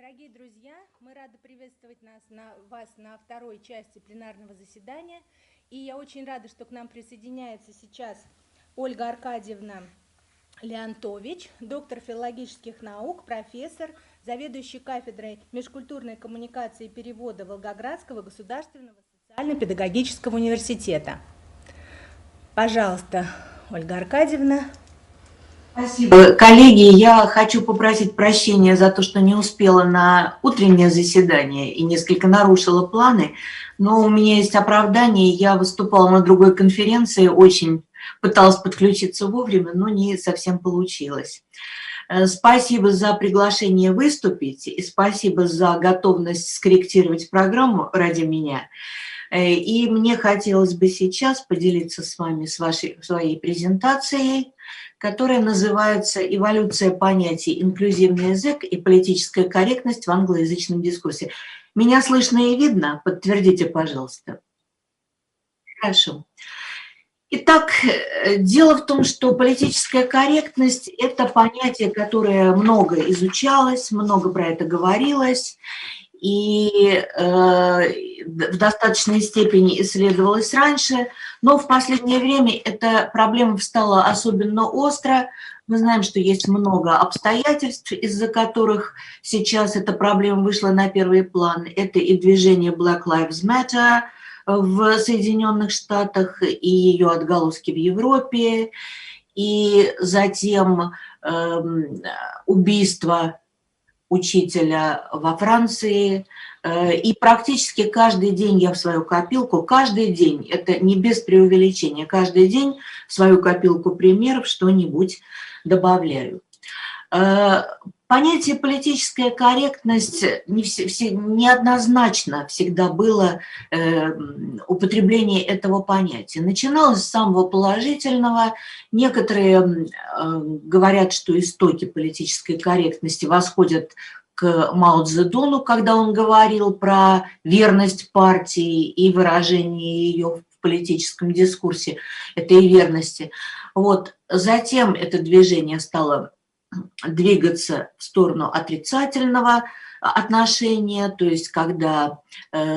Дорогие друзья, мы рады приветствовать вас на второй части пленарного заседания. И я очень рада, что к нам присоединяется сейчас Ольга Аркадьевна Леонтович, доктор филологических наук, профессор, заведующий кафедрой межкультурной коммуникации и перевода Волгоградского государственного социально-педагогического университета. Пожалуйста, Ольга Аркадьевна. Спасибо. Коллеги, я хочу попросить прощения за то, что не успела на утреннее заседание и несколько нарушила планы, но у меня есть оправдание, я выступала на другой конференции, очень пыталась подключиться вовремя, но не совсем получилось. Спасибо за приглашение выступить и спасибо за готовность скорректировать программу ради меня. И мне хотелось бы сейчас поделиться с вами своей презентацией, которая называется «Эволюция понятий инклюзивный язык и политическая корректность в англоязычном дискурсе». Меня слышно и видно? Подтвердите, пожалуйста. Хорошо. Итак, дело в том, что политическая корректность – это понятие, которое много изучалось, много про это говорилось, и в достаточной степени исследовалось раньше, но в последнее время эта проблема встала особенно остро. Мы знаем, что есть много обстоятельств, из-за которых сейчас эта проблема вышла на первый план. Это и движение Black Lives Matter в Соединенных Штатах, и ее отголоски в Европе, и затем убийство учителя во Франции, и практически каждый день я в свою копилку, каждый день, это не без преувеличения, каждый день в свою копилку примеров что-нибудь добавляю. Понятие политическая корректность неоднозначно всегда было употребление этого понятия. Начиналось с самого положительного. Некоторые говорят, что истоки политической корректности восходят к Мао Цзэдуну, когда он говорил про верность партии и выражение ее в политическом дискурсе этой верности. Вот. Затем это движение стало двигаться в сторону отрицательного отношения, то есть когда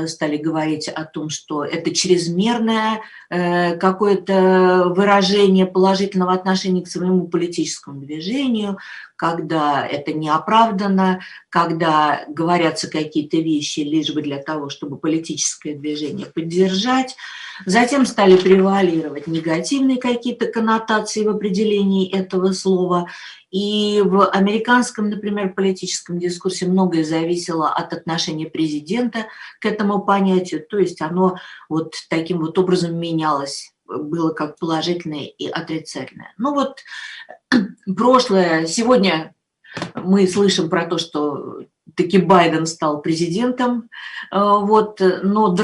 стали говорить о том, что это чрезмерное какое-то выражение положительного отношения к своему политическому движению, когда это неоправданно, когда говорятся какие-то вещи лишь бы для того, чтобы политическое движение поддержать. Затем стали превалировать негативные какие-то коннотации в определении этого слова. И в американском, например, политическом дискурсе многое зависело от отношения президента к этому понятию, то есть оно вот таким вот образом менялось, было как положительное и отрицательное. Ну вот прошлое, сегодня мы слышим про то, что таки Байден стал президентом, вот, но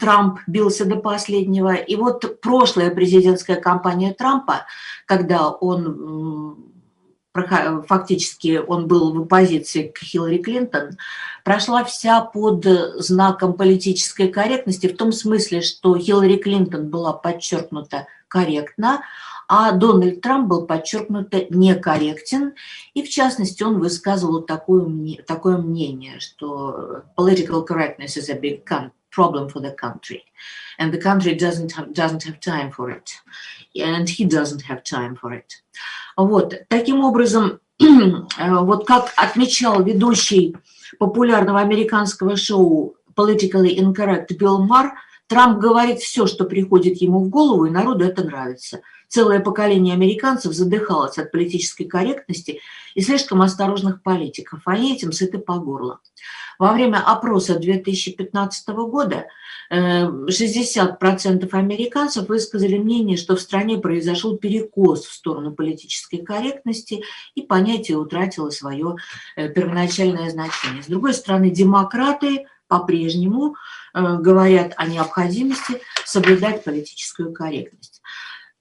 Трамп бился до последнего. И вот прошлая президентская кампания Трампа, когда он фактически он был в оппозиции к Хиллари Клинтон, прошла вся под знаком политической корректности, в том смысле, что Хиллари Клинтон была подчеркнута корректно, а Дональд Трамп был подчеркнуто некорректен, и в частности он высказывал такое мнение, что political correctness is a big problem for the country, and the country doesn't have time for it, and he doesn't have time for it. Вот, таким образом, вот как отмечал ведущий популярного американского шоу Politically Incorrect Билл Марр, Трамп говорит все, что приходит ему в голову, и народу это нравится. Целое поколение американцев задыхалось от политической корректности и слишком осторожных политиков, а они этим сыты по горло. Во время опроса 2015 года 60% американцев высказали мнение, что в стране произошел перекос в сторону политической корректности, и понятие утратило свое первоначальное значение. С другой стороны, демократы по-прежнему говорят о необходимости соблюдать политическую корректность.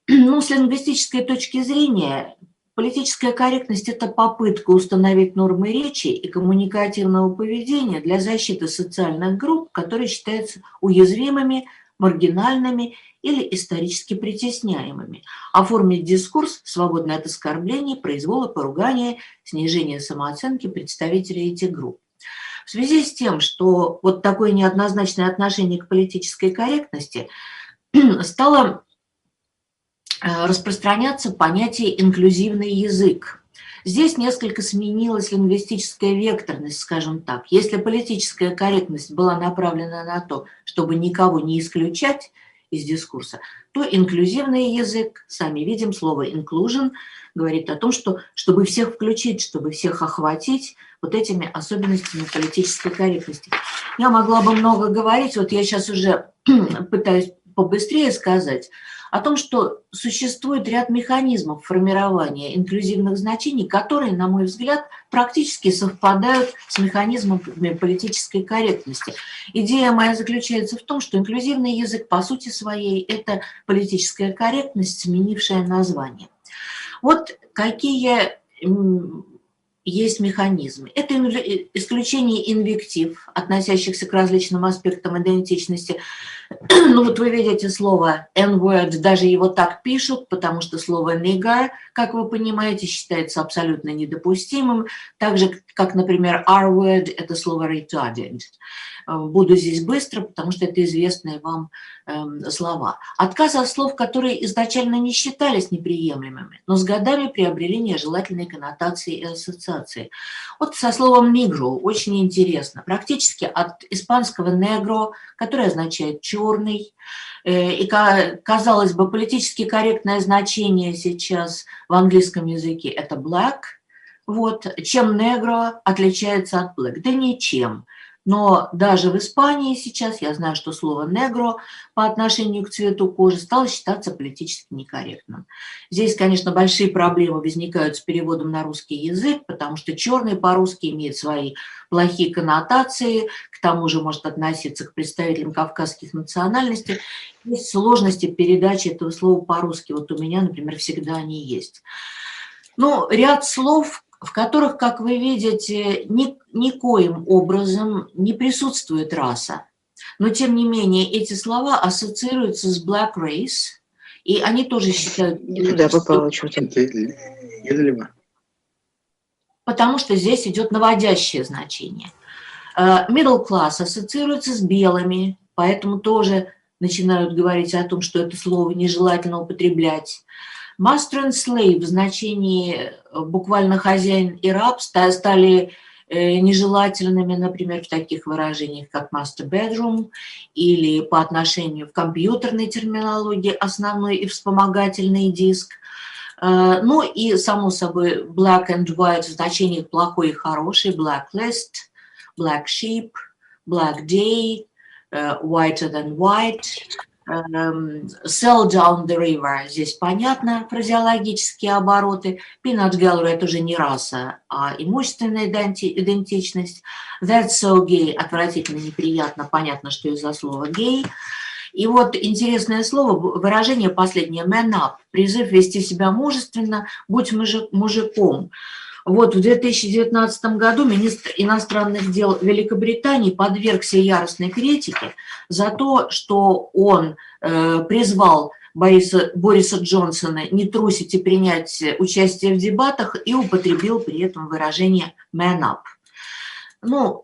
Ну, с лингвистической точки зрения, политическая корректность – это попытка установить нормы речи и коммуникативного поведения для защиты социальных групп, которые считаются уязвимыми, маргинальными или исторически притесняемыми, оформить дискурс, свободный от оскорблений, произвола, поругания, снижения самооценки представителей этих групп. В связи с тем, что вот такое неоднозначное отношение к политической корректности стало распространяться понятие «инклюзивный язык». Здесь несколько сменилась лингвистическая векторность, скажем так. Если политическая корректность была направлена на то, чтобы никого не исключать из дискурса, то инклюзивный язык, сами видим, слово inclusion говорит о том, что чтобы всех включить, чтобы всех охватить вот этими особенностями политической корректности. Я могла бы много говорить, вот я сейчас уже пытаюсь побыстрее сказать о том, что существует ряд механизмов формирования инклюзивных значений, которые, на мой взгляд, практически совпадают с механизмами политической корректности. Идея моя заключается в том, что инклюзивный язык по сути своей – это политическая корректность, сменившая название. Вот какие есть механизмы. Это исключение инвектив, относящихся к различным аспектам идентичности. Ну вот вы видите слово N-word, даже его так пишут, потому что слово nigger, как вы понимаете, считается абсолютно недопустимым. Так же, как, например, R-word, это слово retarded. Буду здесь быстро, потому что это известные вам слова. Отказ от слов, которые изначально не считались неприемлемыми, но с годами приобрели нежелательные коннотации и ассоциации. Вот со словом negro очень интересно. Практически от испанского negro, которое означает черный, и, казалось бы, политически корректное значение сейчас в английском языке – это black. Вот. Чем negro отличается от black? Да ничем. Но даже в Испании сейчас, я знаю, что слово «негро» по отношению к цвету кожи стало считаться политически некорректным. Здесь, конечно, большие проблемы возникают с переводом на русский язык, потому что черный по-русски имеет свои плохие коннотации, к тому же может относиться к представителям кавказских национальностей. Есть сложности передачи этого слова по-русски. Вот у меня, например, всегда они есть. Ну, ряд слов, в которых, как вы видите, никоим образом не присутствует раса. Но, тем не менее, эти слова ассоциируются с black race, и они тоже считают... Да, попало что-то. Потому что здесь идет наводящее значение. Middle class ассоциируется с белыми, поэтому тоже начинают говорить о том, что это слово нежелательно употреблять. Master and slave в значении буквально хозяин и раб стали нежелательными, например, в таких выражениях, как master bedroom, или по отношению к компьютерной терминологии основной и вспомогательный диск. Ну и, само собой, black and white в значениях плохой и хороший, blacklist, black sheep, black day, whiter than white. Sell down the river, здесь понятно, фразеологические обороты. Peanut gallery – это уже не раса, а имущественная идентичность. That's so gay – отвратительно, неприятно, понятно, что из-за слова gay. И вот интересное слово, выражение последнее, man up, призыв вести себя мужественно, будь мужиком. Вот в 2019 году министр иностранных дел Великобритании подвергся яростной критике за то, что он призвал Бориса Джонсона не трусить и принять участие в дебатах и употребил при этом выражение man up. Ну,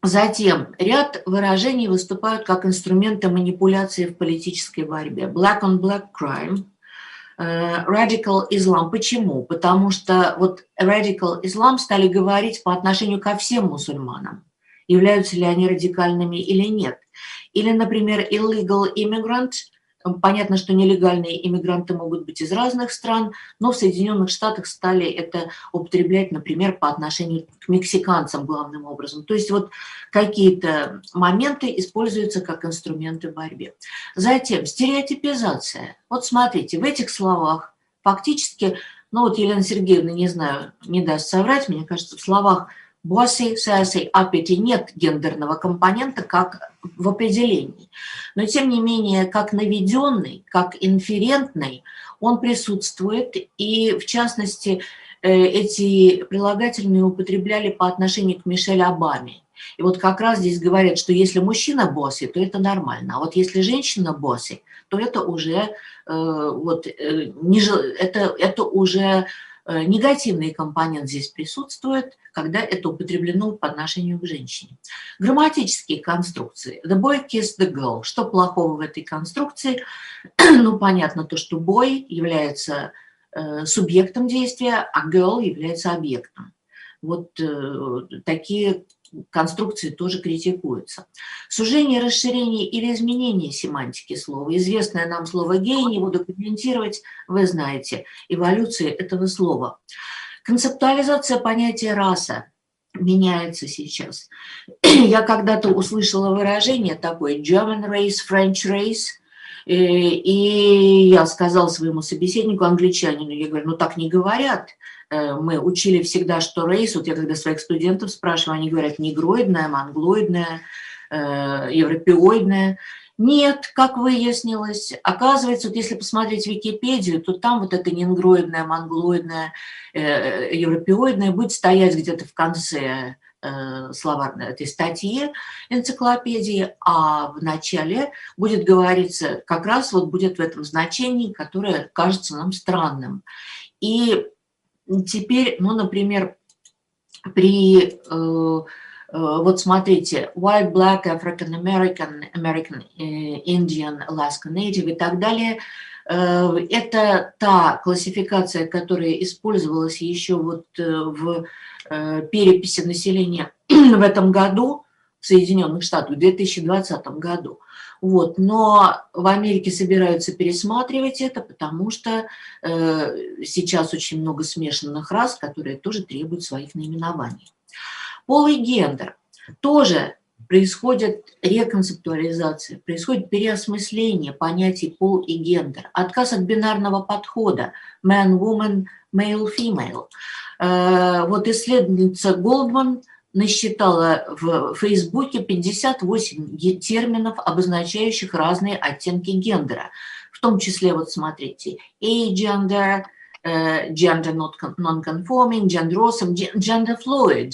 затем ряд выражений выступают как инструменты манипуляции в политической борьбе. Black on black crime. Radical Islam. Почему? Потому что вот Radical Islam стали говорить по отношению ко всем мусульманам, являются ли они радикальными или нет. Или, например, illegal immigrant. Понятно, что нелегальные иммигранты могут быть из разных стран, но в Соединенных Штатах стали это употреблять, например, по отношению к мексиканцам главным образом. То есть вот какие-то моменты используются как инструменты в борьбе. Затем стереотипизация. Вот смотрите, в этих словах фактически, ну вот Елена Сергеевна, не знаю, не даст соврать, мне кажется, в словах bossy, sassy, uppity нет гендерного компонента, как в определении. Но, тем не менее, как наведенный, как инферентный, он присутствует. И, в частности, эти прилагательные употребляли по отношению к Мишель Обаме. И вот как раз здесь говорят, что если мужчина босси, то это нормально. А вот если женщина босси, то это уже, это уже негативный компонент здесь присутствует, когда это употреблено по отношению к женщине. Грамматические конструкции. The boy kissed the girl. Что плохого в этой конструкции? Ну, понятно то, что boy является субъектом действия, а girl является объектом. Вот такие конструкции тоже критикуются. Сужение, расширение или изменение семантики слова. Известное нам слово «гей», не буду комментировать, вы знаете, эволюция этого слова. Концептуализация понятия «раса» меняется сейчас. Я когда-то услышала выражение такое «German race, French race», и я сказала своему собеседнику, англичанину, я говорю, ну так не говорят. Мы учили всегда, что рейс, вот я когда своих студентов спрашиваю, они говорят негроидная, монглоидная, европеоидная. Нет, как выяснилось, оказывается, вот если посмотреть Википедию, то там вот это ненгроидная, монглоидная, европеоидная будет стоять где-то в конце словарной этой статьи энциклопедии, а в начале будет говориться, как раз вот будет в этом значении, которое кажется нам странным. И теперь, ну, например, при, вот смотрите, white, black, African American, American Indian, Alaska Native и так далее, это та классификация, которая использовалась еще вот в переписи населения в этом году в Соединенных Штатах, в 2020 году. Вот. Но в Америке собираются пересматривать это, потому что сейчас очень много смешанных рас, которые тоже требуют своих наименований. Пол и гендер. Тоже происходит реконцептуализация, происходит переосмысление понятий пол и гендер, отказ от бинарного подхода man, woman, male, female. Вот исследовательница Голдман насчитала в Фейсбуке 58 терминов, обозначающих разные оттенки гендера. В том числе, вот смотрите, agender, gender non-conforming, genderosim, gender fluid.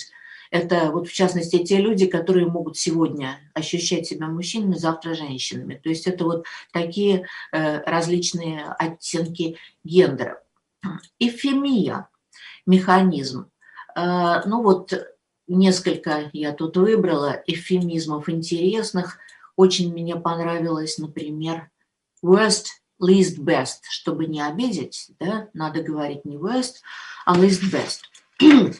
Это вот в частности те люди, которые могут сегодня ощущать себя мужчинами, завтра женщинами. То есть это вот такие различные оттенки гендера. Эвфемия. Механизм. Ну вот несколько я тут выбрала эвфемизмов интересных. Очень мне понравилось, например, worst, least, best. Чтобы не обидеть, да, надо говорить не worst, а least, best.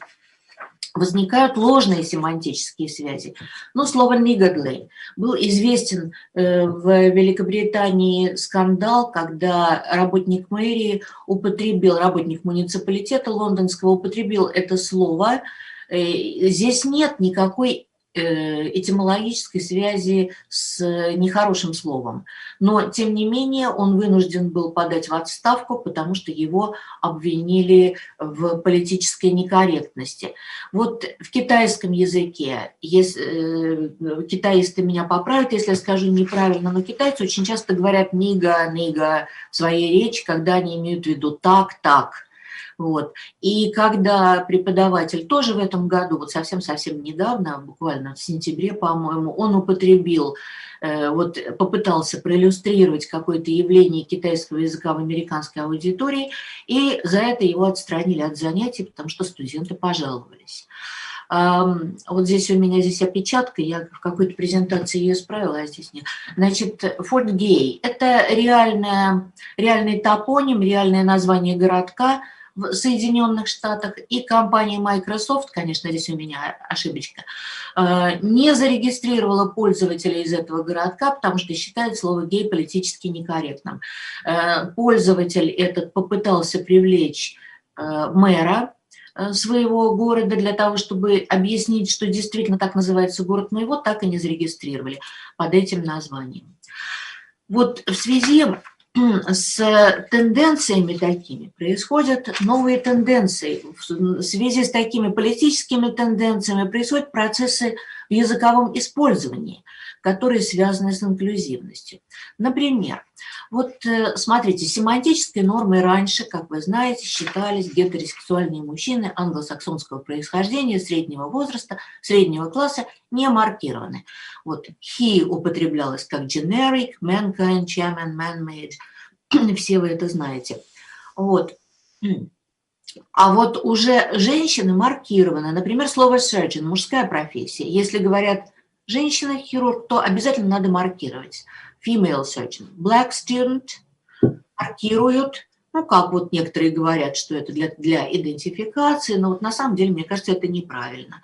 Возникают ложные семантические связи. Ну, слово niggardly. Был известен в Великобритании скандал, когда работник мэрии употребил, работник муниципалитета лондонского употребил это слово. Здесь нет никакой этимологической связи с нехорошим словом. Но, тем не менее, он вынужден был подать в отставку, потому что его обвинили в политической некорректности. Вот в китайском языке, китаисты меня поправят, если я скажу неправильно, но китайцы очень часто говорят «нига», «нига» в своей речи, когда они имеют в виду «так», «так». Вот. И когда преподаватель тоже в этом году, вот совсем-совсем недавно, буквально в сентябре, по-моему, он употребил, вот попытался проиллюстрировать какое-то явление китайского языка в американской аудитории, и за это его отстранили от занятий, потому что студенты пожаловались. Вот здесь у меня здесь опечатка, я в какой-то презентации ее исправила, а здесь нет. Значит, Форт Гей – это реальный топоним, реальное название городка в Соединенных Штатах, и компания Microsoft, конечно, здесь у меня ошибочка, не зарегистрировала пользователя из этого городка, потому что считает слово «гей» политически некорректным. Пользователь этот попытался привлечь мэра своего города для того, чтобы объяснить, что действительно так называется город, но его так и не зарегистрировали под этим названием. Вот в связи с тенденциями такими происходят новые тенденции. В связи с такими политическими тенденциями происходят процессы в языковом использовании, которые связаны с инклюзивностью. Например, вот смотрите, семантической нормой раньше, как вы знаете, считались гетеросексуальные мужчины англосаксонского происхождения, среднего возраста, среднего класса, не маркированы. Вот he употреблялось как generic, mankind, chairman, man-made. Все вы это знаете. Вот. А вот уже женщины маркированы. Например, слово surgeon, мужская профессия. Если говорят женщина-хирург, то обязательно надо маркировать. Female surgeon. Black student маркируют. Ну, как вот некоторые говорят, что это для идентификации, но вот на самом деле, мне кажется, это неправильно.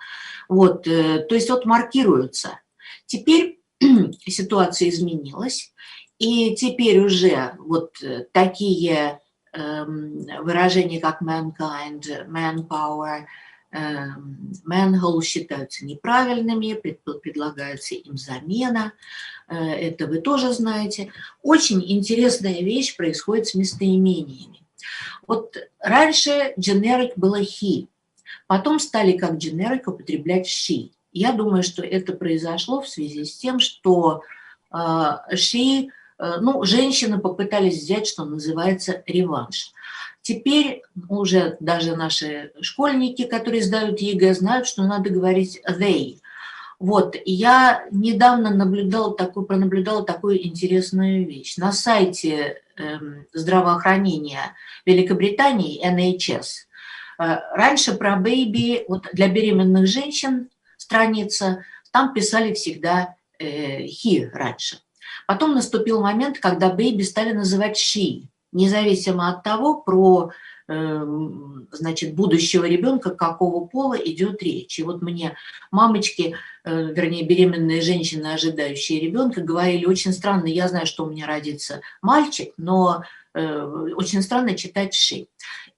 Вот, то есть вот маркируются. Теперь ситуация изменилась, и теперь уже вот такие выражения, как mankind, manpower, manhole считаются неправильными, предлагается им замена. Это вы тоже знаете. Очень интересная вещь происходит с местоимениями. Вот раньше generic было he, потом стали как generic употреблять she. Я думаю, что это произошло в связи с тем, что she, ну, женщины попытались взять, что называется, реванш. Теперь уже даже наши школьники, которые сдают ЕГЭ, знают, что надо говорить they. Вот, я недавно пронаблюдала такую интересную вещь. На сайте здравоохранения Великобритании, NHS, раньше про baby, вот для беременных женщин страница, там писали всегда he раньше. Потом наступил момент, когда baby стали называть she, независимо от того, про значит, будущего ребенка, какого пола идет речь. И вот мне мамочки, вернее, беременные женщины, ожидающие ребенка, говорили: очень странно, я знаю, что у меня родится мальчик, но очень странно читать she.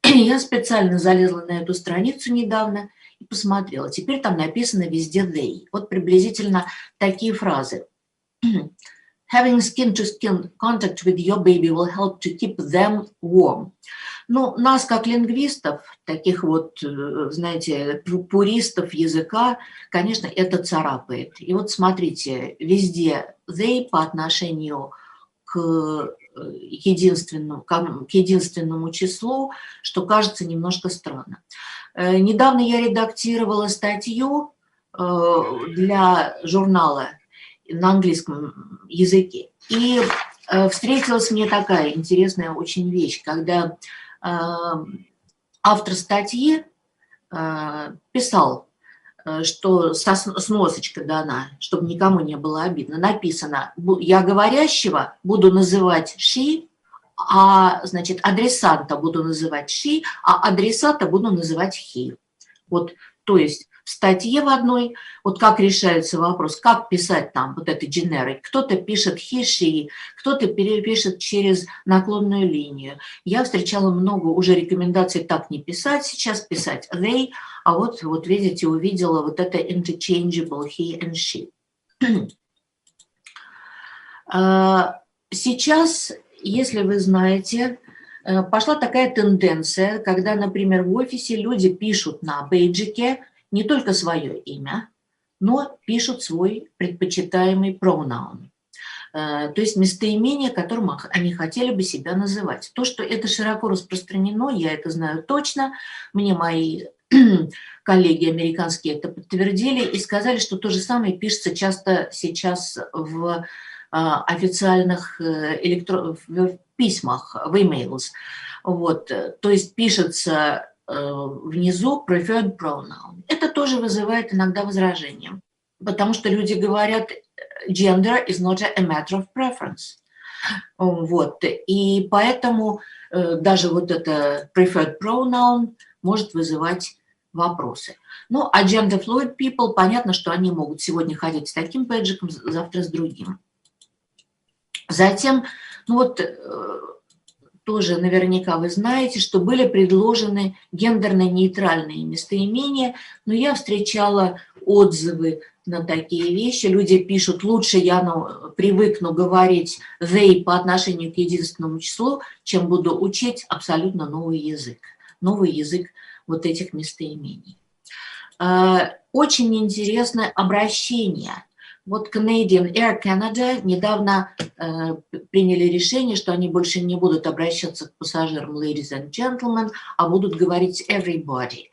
Я специально залезла на эту страницу недавно и посмотрела. Теперь там написано везде they. Вот приблизительно такие фразы. Having skin-to-skin contact with your baby will help to keep them warm. Ну, нас, как лингвистов, таких вот, знаете, пуристов языка, конечно, это царапает. И вот смотрите, везде they по отношению к единственному числу, что кажется немножко странно. Недавно я редактировала статью для журнала на английском языке. И встретилась мне такая интересная очень вещь, когда автор статьи писал, что сносочка дана, чтобы никому не было обидно, написано: я говорящего буду называть she, а, значит, адресанта буду называть she, а адресата буду называть he. Вот, то есть в статье в одной, вот как решается вопрос, как писать там вот это generic. Кто-то пишет he, she, кто-то перепишет через наклонную линию. Я встречала много уже рекомендаций так не писать, сейчас писать they, а вот видите, увидела вот это interchangeable he and she. Сейчас, если вы знаете, пошла такая тенденция, когда, например, в офисе люди пишут на бейджике не только свое имя, но пишут свой предпочитаемый pronoun, то есть местоимение, которым они хотели бы себя называть. То, что это широко распространено, я это знаю точно, мне мои коллеги американские это подтвердили и сказали, что то же самое пишется часто сейчас в официальных в письмах, в emails. Вот, то есть пишется внизу preferred pronoun. Это тоже вызывает иногда возражения, потому что люди говорят gender is not a matter of preference. Вот, и поэтому даже вот это preferred pronoun может вызывать вопросы. Ну, а gender fluid people, понятно, что они могут сегодня ходить с таким бэджиком, завтра с другим. Затем, ну вот, тоже наверняка вы знаете, что были предложены гендерно-нейтральные местоимения, но я встречала отзывы на такие вещи. Люди пишут: лучше я привыкну говорить they по отношению к единственному числу, чем буду учить абсолютно новый язык вот этих местоимений. Очень интересное обращение. Вот Canadian Air Canada недавно приняли решение, что они больше не будут обращаться к пассажирам ladies and gentlemen, а будут говорить everybody.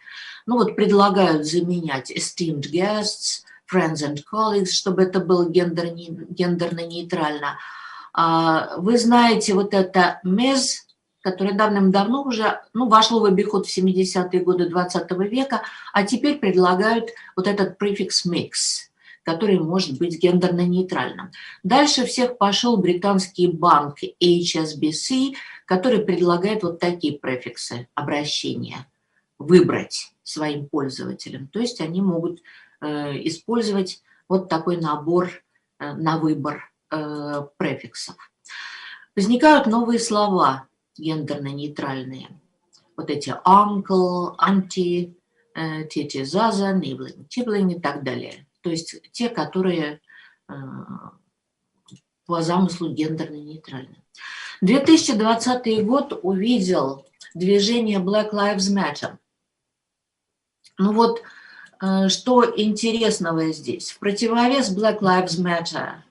Ну вот предлагают заменять esteemed guests, friends and colleagues, чтобы это было гендерно-нейтрально. Вы знаете вот это Ms. которое давным-давно уже вошло в обиход в 70-е годы 20 века, а теперь предлагают вот этот префикс mix, который может быть гендерно-нейтральным. Дальше всех пошел британский банк HSBC, который предлагает вот такие префиксы обращения выбрать своим пользователям. То есть они могут использовать вот такой набор на выбор префиксов. Возникают новые слова гендерно-нейтральные. Вот эти uncle, auntie, тетя Заза, nibbling, tibbling и так далее. То есть те, которые по замыслу гендерно-нейтральны. 2020 год увидел движение Black Lives Matter. Ну вот, что интересного здесь. В противовес Black Lives Matter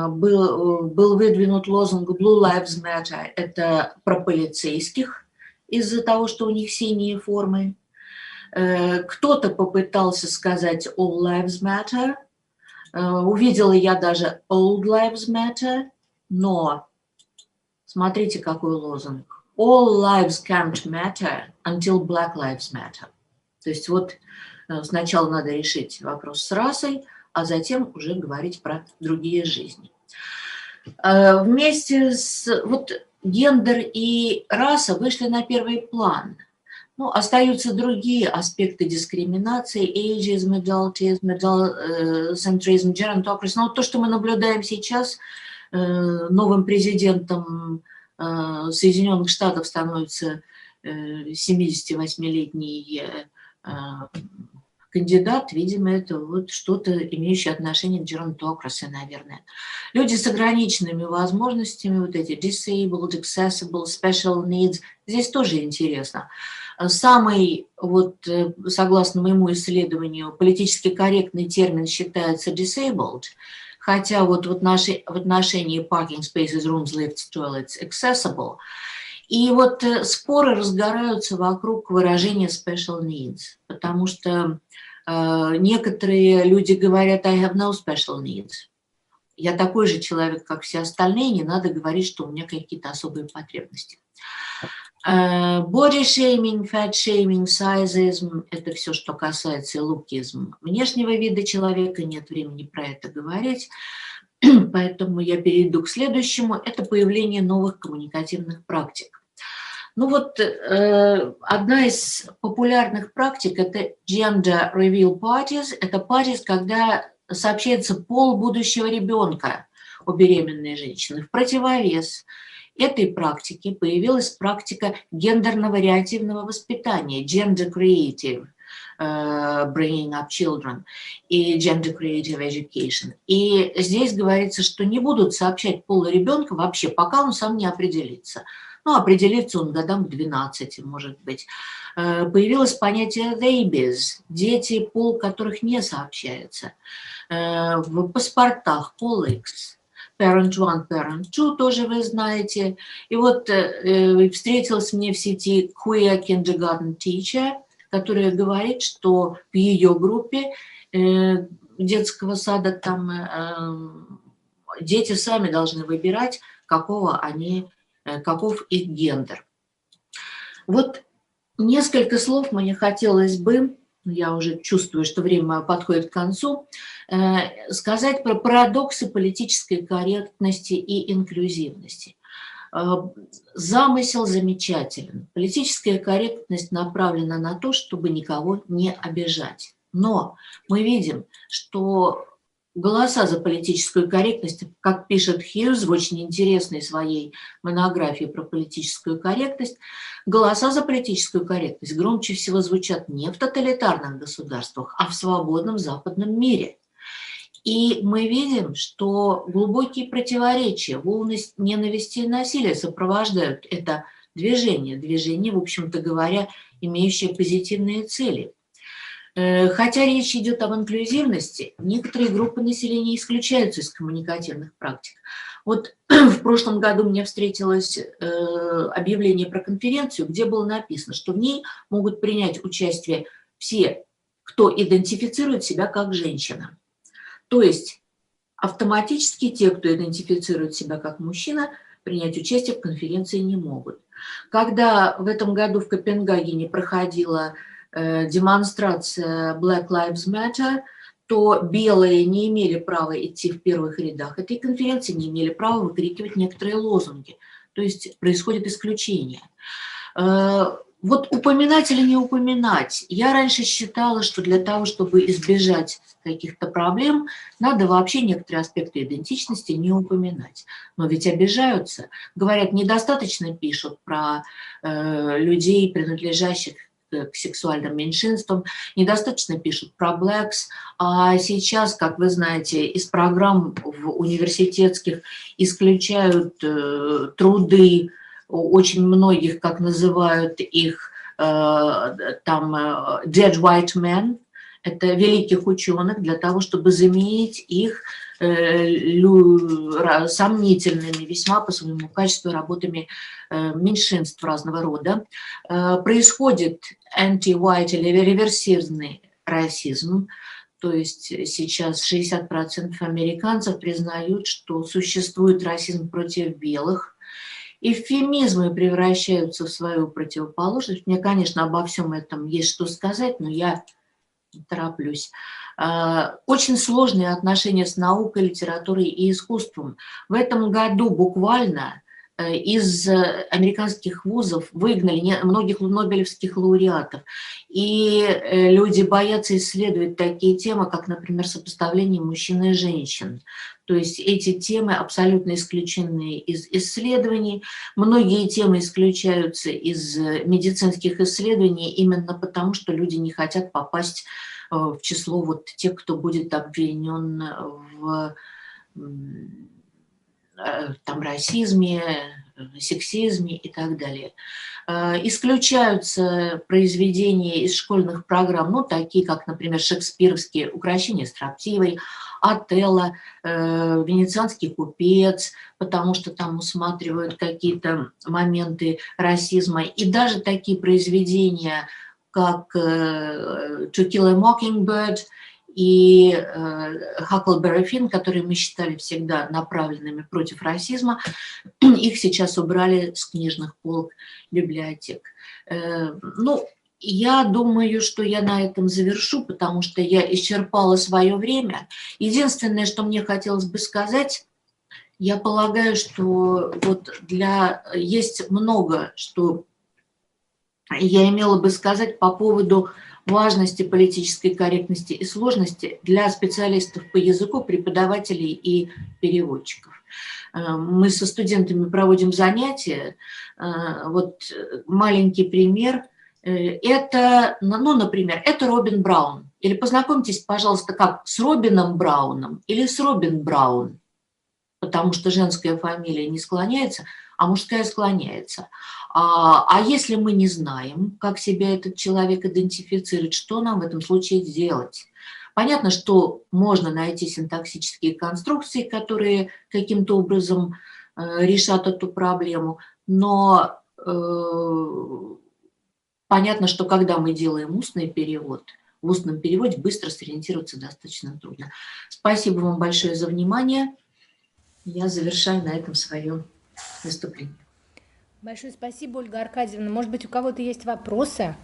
был выдвинут лозунг Blue Lives Matter. Это про полицейских из-за того, что у них синие формы. Кто-то попытался сказать All Lives Matter. Увидела я даже Old Lives Matter, но смотрите, какой лозунг. All lives can't matter until Black Lives Matter. То есть вот сначала надо решить вопрос с расой, а затем уже говорить про другие жизни. Вместе с вот гендер и раса вышли на первый план. Ну, остаются другие аспекты дискриминации, ageism, adultism, gerontocracy. Но то, что мы наблюдаем сейчас, новым президентом Соединенных Штатов становится 78-летний кандидат, видимо, это вот что-то, имеющее отношение к gerontocracy, наверное. Люди с ограниченными возможностями, вот эти disabled, accessible, special needs, здесь тоже интересно. Самый, вот, согласно моему исследованию, политически корректный термин считается disabled, хотя вот в отношении parking spaces, rooms, lifts, toilets, accessible. И вот споры разгораются вокруг выражения special needs, потому что некоторые люди говорят I have no special needs. Я такой же человек, как все остальные, не надо говорить, что у меня какие-то особые потребности. Body shaming, fat shaming, sizeism – это все, что касается лукизма. Внешнего вида человека, нет времени про это говорить, поэтому я перейду к следующему. Это появление новых коммуникативных практик. Ну вот одна из популярных практик – это gender reveal parties. Это parties, когда сообщается пол будущего ребенка у беременной женщины. В противовес этой практике появилась практика гендерно-вариативного воспитания, gender creative, bringing up children, и gender creative education. И здесь говорится, что не будут сообщать пол ребенка вообще, пока он сам не определится. Ну, определится он годам к 12, может быть. Появилось понятие babies, дети, пол которых не сообщается. В паспортах пол X. Parent 1, Parent 2, тоже вы знаете. И вот встретилась мне в сети Queer Kindergarten Teacher, которая говорит, что в ее группе детского сада там дети сами должны выбирать, каков их гендер. Вот несколько слов мне хотелось бы, я уже чувствую, что время подходит к концу, сказать про парадоксы политической корректности и инклюзивности. Замысел замечателен. Политическая корректность направлена на то, чтобы никого не обижать. Но мы видим, что голоса за политическую корректность, как пишет Хьюз в очень интересной своей монографии про политическую корректность, голоса за политическую корректность громче всего звучат не в тоталитарных государствах, а в свободном западном мире. И мы видим, что глубокие противоречия, волны ненависти и насилия сопровождают это движение, в общем-то говоря, имеющее позитивные цели. Хотя речь идет об инклюзивности, некоторые группы населения исключаются из коммуникативных практик. Вот в прошлом году мне встретилось объявление про конференцию, где было написано, что в ней могут принять участие все, кто идентифицирует себя как женщина. То есть автоматически те, кто идентифицирует себя как мужчина, принять участие в конференции не могут. Когда в этом году в Копенгагене проходила демонстрация Black Lives Matter, то белые не имели права идти в первых рядах этой конференции, не имели права выкрикивать некоторые лозунги. То есть происходит исключение. Вот упоминать или не упоминать? Я раньше считала, что для того, чтобы избежать каких-то проблем, надо вообще некоторые аспекты идентичности не упоминать. Но ведь обижаются. Говорят, недостаточно пишут про людей, принадлежащих к сексуальным меньшинствам, недостаточно пишут про blacks, а сейчас, как вы знаете, из программ университетских исключают труды очень многих, как называют их, там, dead white men, это великих ученых, для того, чтобы заменить их сомнительными весьма по своему качеству работами меньшинств разного рода. Происходит anti-white или реверсивный расизм, то есть сейчас 60% американцев признают, что существует расизм против белых. Эвфемизмы превращаются в свою противоположность. Мне, конечно, обо всем этом есть что сказать, но я тороплюсь. Очень сложные отношения с наукой, литературой и искусством. В этом году буквально из американских вузов выгнали многих нобелевских лауреатов. И люди боятся исследовать такие темы, как, например, сопоставление мужчин и женщин. То есть эти темы абсолютно исключены из исследований. Многие темы исключаются из медицинских исследований именно потому, что люди не хотят попасть в число вот тех, кто будет обвинен в там, расизме, сексизме и так далее. Исключаются произведения из школьных программ, ну, такие как, например, шекспировские «Укрощение строптивой», «Отелло», «Венецианский купец», потому что там усматривают какие-то моменты расизма. И даже такие произведения, как «To Kill a Mockingbird» и «Huckleberry Finn», которые мы считали всегда направленными против расизма, их сейчас убрали с книжных полок библиотек. Ну, я думаю, что я на этом завершу, потому что я исчерпала свое время. Единственное, что мне хотелось бы сказать, я полагаю, что вот есть много, что я имела бы сказать по поводу важности политической корректности и сложности для специалистов по языку, преподавателей и переводчиков. Мы со студентами проводим занятия. Вот маленький пример. Это, ну, например, это Робин Браун. Или познакомьтесь, пожалуйста, как с Робином Брауном или с Робин Браун, потому что женская фамилия не склоняется, а мужская склоняется. А если мы не знаем, как себя этот человек идентифицирует, что нам в этом случае делать? Понятно, что можно найти синтаксические конструкции, которые каким-то образом решат эту проблему, но понятно, что когда мы делаем устный перевод, в устном переводе быстро сориентироваться достаточно трудно. Спасибо вам большое за внимание. Я завершаю на этом свое выступление. Большое спасибо, Ольга Аркадьевна. Может быть, у кого-то есть вопросы?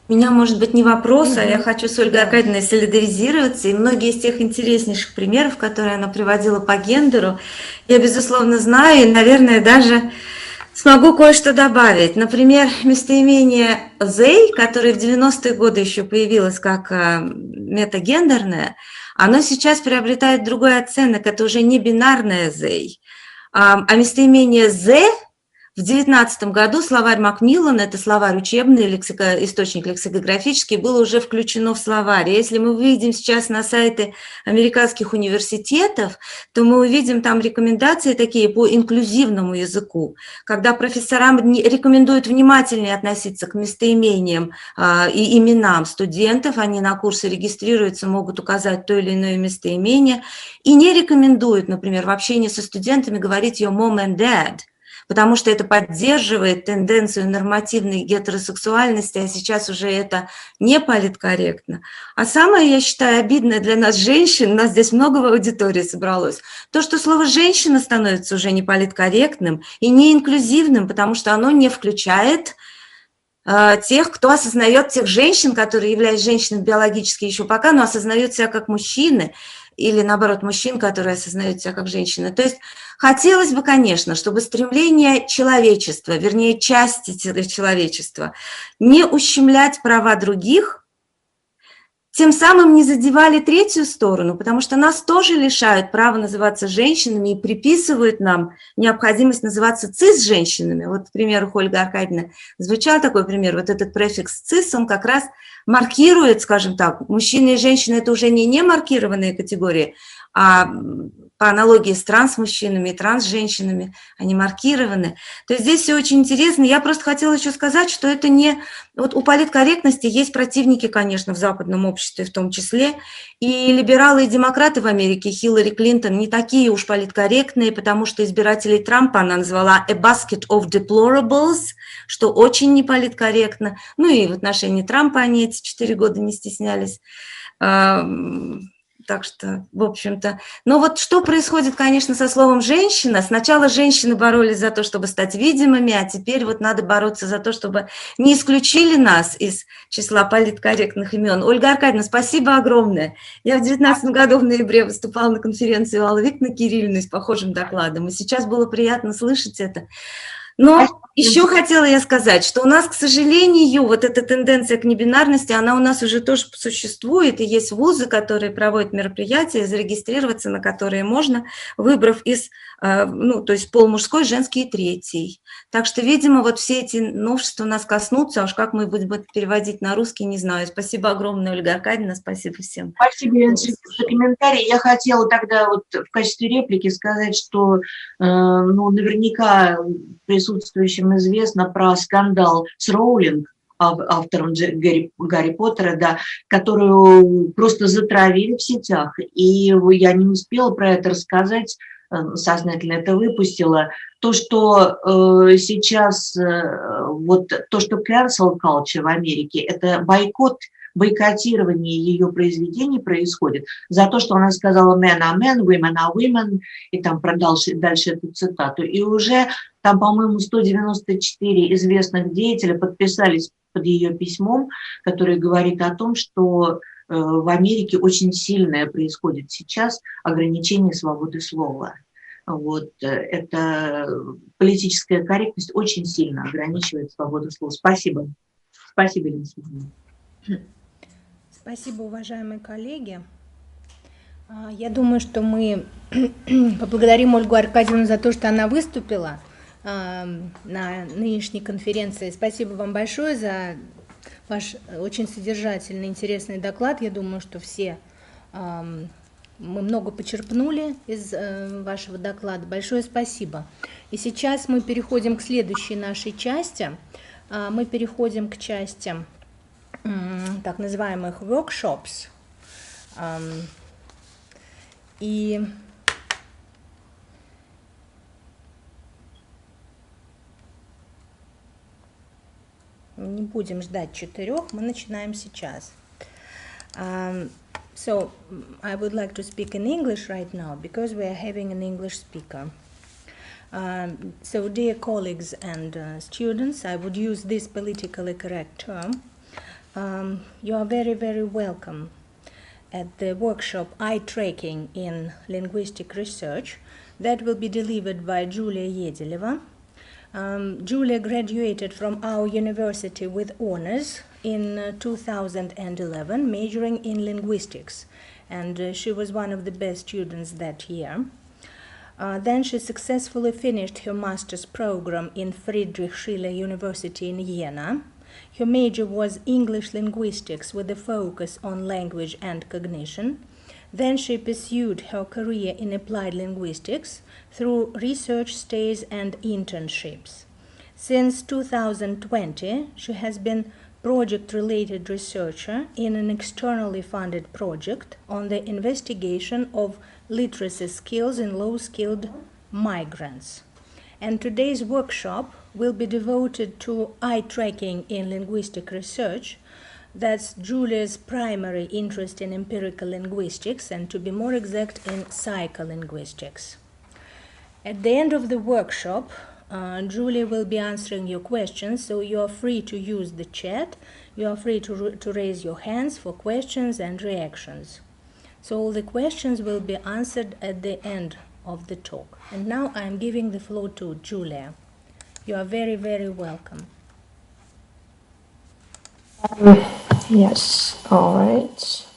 У меня, может быть, не вопрос, а я хочу с Ольгой Аркадьевной солидаризироваться. И многие из тех интереснейших примеров, которые она приводила по гендеру, я, безусловно, знаю и, наверное, даже смогу кое-что добавить. Например, местоимение «they», которое в 90-е годы еще появилось как метагендерное, оно сейчас приобретает другой оттенок. Это уже не бинарное «they». А местоимение «the» в 2019 году словарь Макмиллан, это словарь учебный, источник лексикографический, было уже включено в словарь. И если мы выйдем сейчас на сайты американских университетов, то мы увидим там рекомендации такие по инклюзивному языку, когда профессорам рекомендуют внимательнее относиться к местоимениям и именам студентов, они на курсы регистрируются, могут указать то или иное местоимение, и не рекомендуют, например, в общении со студентами говорить «your mom and dad», потому что это поддерживает тенденцию нормативной гетеросексуальности, а сейчас уже это не политкорректно. А самое, я считаю, обидное для нас, женщин, у нас здесь много в аудитории собралось, то, что слово «женщина» становится уже не политкорректным и не инклюзивным, потому что оно не включает тех, кто осознает, тех женщин, которые являются женщинами биологически еще пока, но осознают себя как мужчины, или наоборот, мужчин, которые осознают себя как женщины. То есть хотелось бы, конечно, чтобы стремление человечества, вернее, части человечества, не ущемлять права других, тем самым не задевали третью сторону, потому что нас тоже лишают права называться женщинами и приписывают нам необходимость называться цис-женщинами. Вот, к примеру, Ольга Аркадьевна, звучал такой пример, вот этот префикс «цис», он как раз маркирует, скажем так, мужчины и женщины – это уже не маркированные категории, а по аналогии с транс-мужчинами и транс-женщинами, они маркированы. То есть здесь все очень интересно. Я просто хотела еще сказать, что это не... Вот у политкорректности есть противники, конечно, в западном обществе в том числе, и либералы и демократы в Америке, Хиллари Клинтон, не такие уж политкорректные, потому что избирателей Трампа она назвала «a basket of deplorables», что очень неполиткорректно. Ну и в отношении Трампа они эти 4 года не стеснялись. Так что, в общем-то... Но вот что происходит, конечно, со словом «женщина». Сначала женщины боролись за то, чтобы стать видимыми, а теперь вот надо бороться за то, чтобы не исключили нас из числа политкорректных имен. Ольга Аркадьевна, спасибо огромное. Я в 2019 году в ноябре выступала на конференции у Аллы Викторовны Кирилловны с похожим докладом, и сейчас было приятно слышать это. Но еще хотела я сказать, что у нас, к сожалению, вот эта тенденция к небинарности, она у нас уже тоже существует, и есть вузы, которые проводят мероприятия, зарегистрироваться на которые можно, выбрав из, ну, то есть пол мужской, женский и третий. Так что, видимо, вот все эти новшества нас коснутся, а уж как мы будем переводить на русский, не знаю. Спасибо огромное, Ольга Аркадьевна, спасибо всем. Спасибо, Елена Сергеевна, за комментарий. Я хотела тогда вот в качестве реплики сказать, что ну, наверняка присутствующим известно про скандал с Роулинг, автором Гарри Поттера, да, которую просто затравили в сетях. И я не успела про это рассказать, сознательно это выпустила. То, что сейчас, вот то, что cancel culture в Америке, это бойкотирование ее произведений происходит за то, что она сказала men are men, women are women, и там дальше эту цитату. И уже там, по-моему, 194 известных деятеля подписались под ее письмом, которое говорит о том, что в Америке очень сильное происходит сейчас ограничение свободы слова. Вот, это политическая корректность очень сильно ограничивает свободу слова. Спасибо. Спасибо, Елена Сергеевна. Спасибо, уважаемые коллеги. Я думаю, что мы поблагодарим Ольгу Аркадьевну за то, что она выступила на нынешней конференции. Спасибо вам большое за ваш очень содержательный, интересный доклад. Я думаю, что все мы много почерпнули из вашего доклада. Большое спасибо. И сейчас мы переходим к следующей нашей части. Мы переходим к части так называемых workshops. И не будем ждать 4, мы начинаем сейчас. So I would like to speak in English right now because we are having an English speaker. So dear colleagues and students, I would use this politically correct term. You are very, very welcome at the workshop Eye Tracking in Linguistic Research that will be delivered by Julia Yedeleva. Julia graduated from our university with honors in 2011, majoring in linguistics, and she was one of the best students that year. Then she successfully finished her master's program in Fridricha Šillera University in Vienna. Her major was English linguistics with a focus on language and cognition. Then she pursued her career in applied linguistics through research stays and internships. Since 2020, she has been project-related researcher in an externally funded project on the investigation of literacy skills in low-skilled migrants. And today's workshop will be devoted to eye tracking in linguistic research. That's Julia's primary interest in empirical linguistics, and to be more exact, in psycholinguistics. At the end of the workshop, Julia will be answering your questions, so you are free to use the chat. You are free to raise your hands for questions and reactions. So all the questions will be answered at the end of the talk. And now I am giving the floor to Julia. You are very, very welcome. Yes, all right.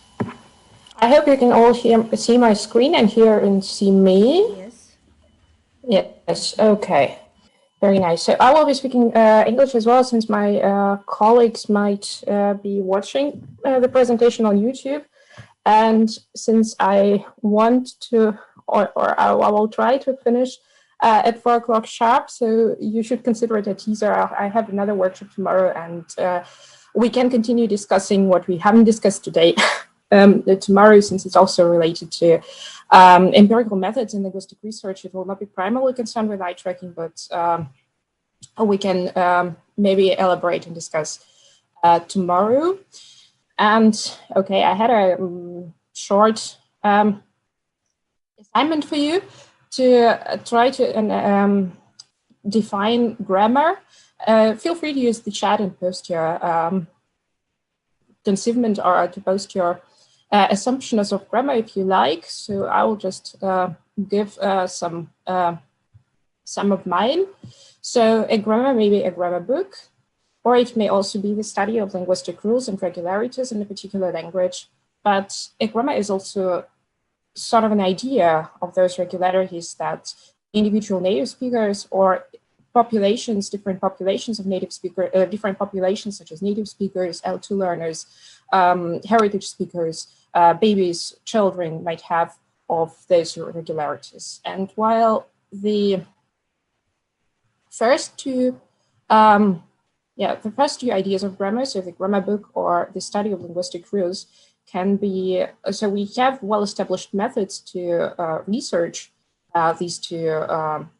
I hope you can all see my screen and hear and see me. Yes. Yes, okay. Very nice. So I will be speaking English as well, since my colleagues might be watching the presentation on YouTube. And since I want to, or I will try to finish at 4 o'clock sharp, so you should consider it a teaser. I have another workshop tomorrow, and we can continue discussing what we haven't discussed today tomorrow, since it's also related to empirical methods in linguistic research. It will not be primarily concerned with eye tracking, but we can maybe elaborate and discuss tomorrow. And okay, I had a short assignment for you to try to define grammar. Feel free to use the chat and post your conceivment, or to post your assumptions of grammar if you like. So I will just give some of mine. So a grammar may be a grammar book, or it may also be the study of linguistic rules and regularities in a particular language. But a grammar is also sort of an idea of those regularities that individual native speakers or populations, different populations of native speakers, different populations such as native speakers, L2 learners, heritage speakers, babies, children might have of those regularities. And while the first two ideas of grammar, so the grammar book or the study of linguistic rules, can be, so we have well-established methods to research these two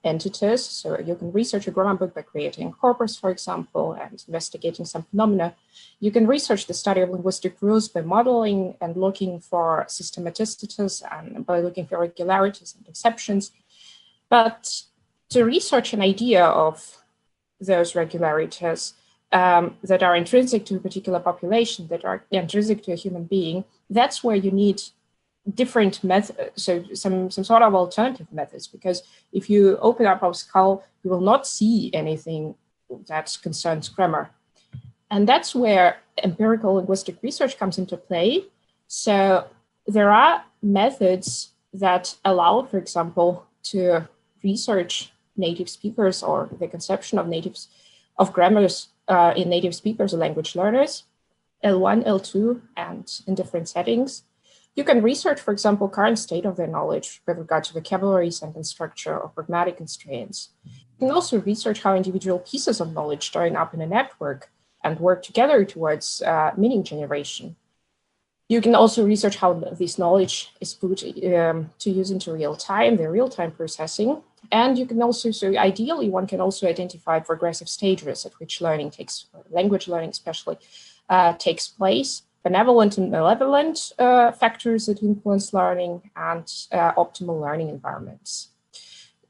entities. So you can research a grammar book by creating a corpus, for example, and investigating some phenomena. You can research the study of linguistic rules by modeling and looking for systematicities and by looking for regularities and exceptions. But to research an idea of those regularities that are intrinsic to a particular population, that are intrinsic to a human being, that's where you need different methods, so some sort of alternative methods, because if you open up our skull, you will not see anything that concerns grammar. And that's where empirical linguistic research comes into play. So there are methods that allow, for example, to research native speakers or the conception of grammars in native speakers or language learners, L1, L2, and in different settings. You can research, for example, current state of their knowledge with regard to vocabulary, sentence structure, or pragmatic constraints. You can also research how individual pieces of knowledge join up in a network and work together towards meaning generation. You can also research how this knowledge is put to use into real time, the real-time processing. And you can also, so ideally, one can also identify progressive stages at which learning takes, language learning especially, takes place, benevolent and malevolent factors that influence learning, and optimal learning environments.